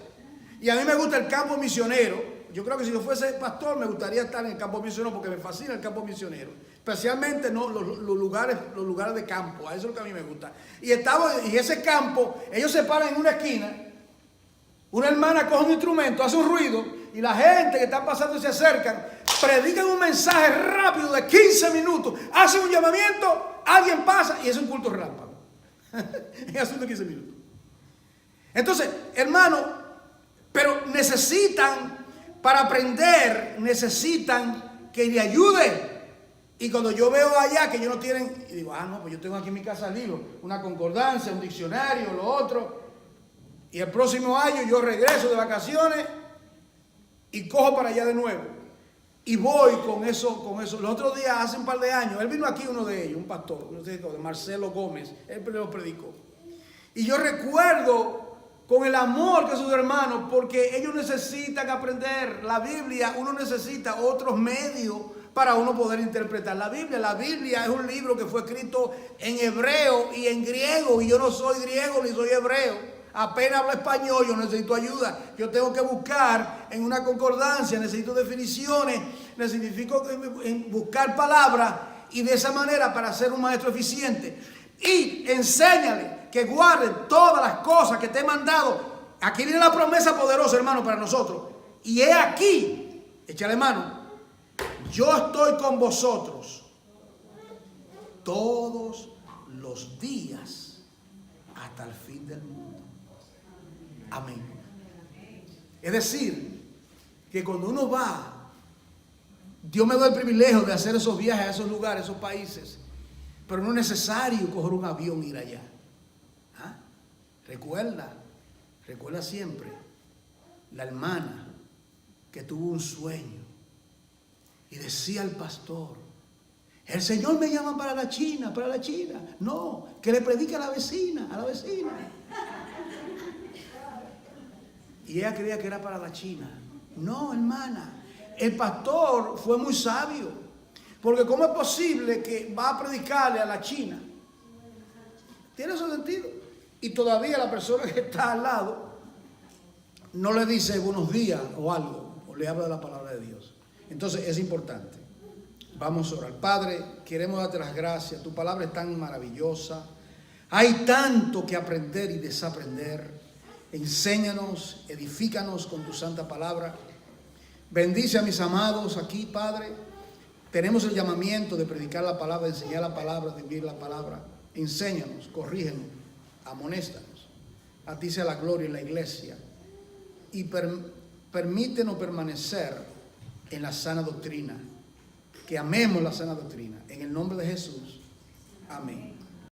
Y a mí me gusta el campo misionero. Yo creo que si yo fuese pastor me gustaría estar en el campo misionero porque me fascina el campo misionero. Especialmente no, los lugares de campo. Eso es lo que a mí me gusta. Y ese campo, ellos se paran en una esquina. Una hermana coge un instrumento, hace un ruido y la gente que está pasando se acercan, predican un mensaje rápido de 15 minutos, hacen un llamamiento, alguien pasa y es un culto relámpago. En asunto de 15 minutos. Entonces, hermano, pero para aprender, necesitan que le ayuden. Y cuando yo veo allá que ellos no tienen, y digo, no, pues yo tengo aquí en mi casa libros, una concordancia, un diccionario, lo otro. Y el próximo año yo regreso de vacaciones y cojo para allá de nuevo. Y voy con eso. Los otros días, hace un par de años, él vino aquí uno de ellos, un pastor, no sé, de Marcelo Gómez, él lo predicó. Y yo recuerdo con el amor que sus hermanos, porque ellos necesitan aprender la Biblia, uno necesita otros medios para uno poder interpretar la Biblia. La Biblia es un libro que fue escrito en hebreo y en griego, y yo no soy griego ni soy hebreo, apenas hablo español, yo necesito ayuda, yo tengo que buscar en una concordancia, necesito definiciones, necesito buscar palabras, y de esa manera para ser un maestro eficiente. Y enséñale que guarden todas las cosas que te he mandado. Aquí viene la promesa poderosa, hermano, para nosotros. Y he aquí, échale mano, yo estoy con vosotros todos los días hasta el fin del mundo. Amén. Es decir, que cuando uno va, Dios me da el privilegio de hacer esos viajes a esos lugares, esos países, pero no es necesario coger un avión e ir allá. Recuerda siempre la hermana que tuvo un sueño y decía al pastor, el Señor me llama para la China. No, que le predique a la vecina. Y ella creía que era para la China. No, hermana, el pastor fue muy sabio, porque ¿cómo es posible que va a predicarle a la China? Tiene su sentido. Y todavía la persona que está al lado no le dice buenos días o algo, o le habla de la palabra de Dios. Entonces es importante. Vamos a orar. Padre, queremos darte las gracias. Tu palabra es tan maravillosa. Hay tanto que aprender y desaprender. Enséñanos, edifícanos con tu santa palabra. Bendice a mis amados aquí, Padre. Tenemos el llamamiento de predicar la palabra, de enseñar la palabra, de vivir la palabra. Enséñanos, corrígenos, amonéstanos. A ti sea la gloria en la iglesia. Y permítenos permanecer en la sana doctrina. Que amemos la sana doctrina. En el nombre de Jesús. Amén.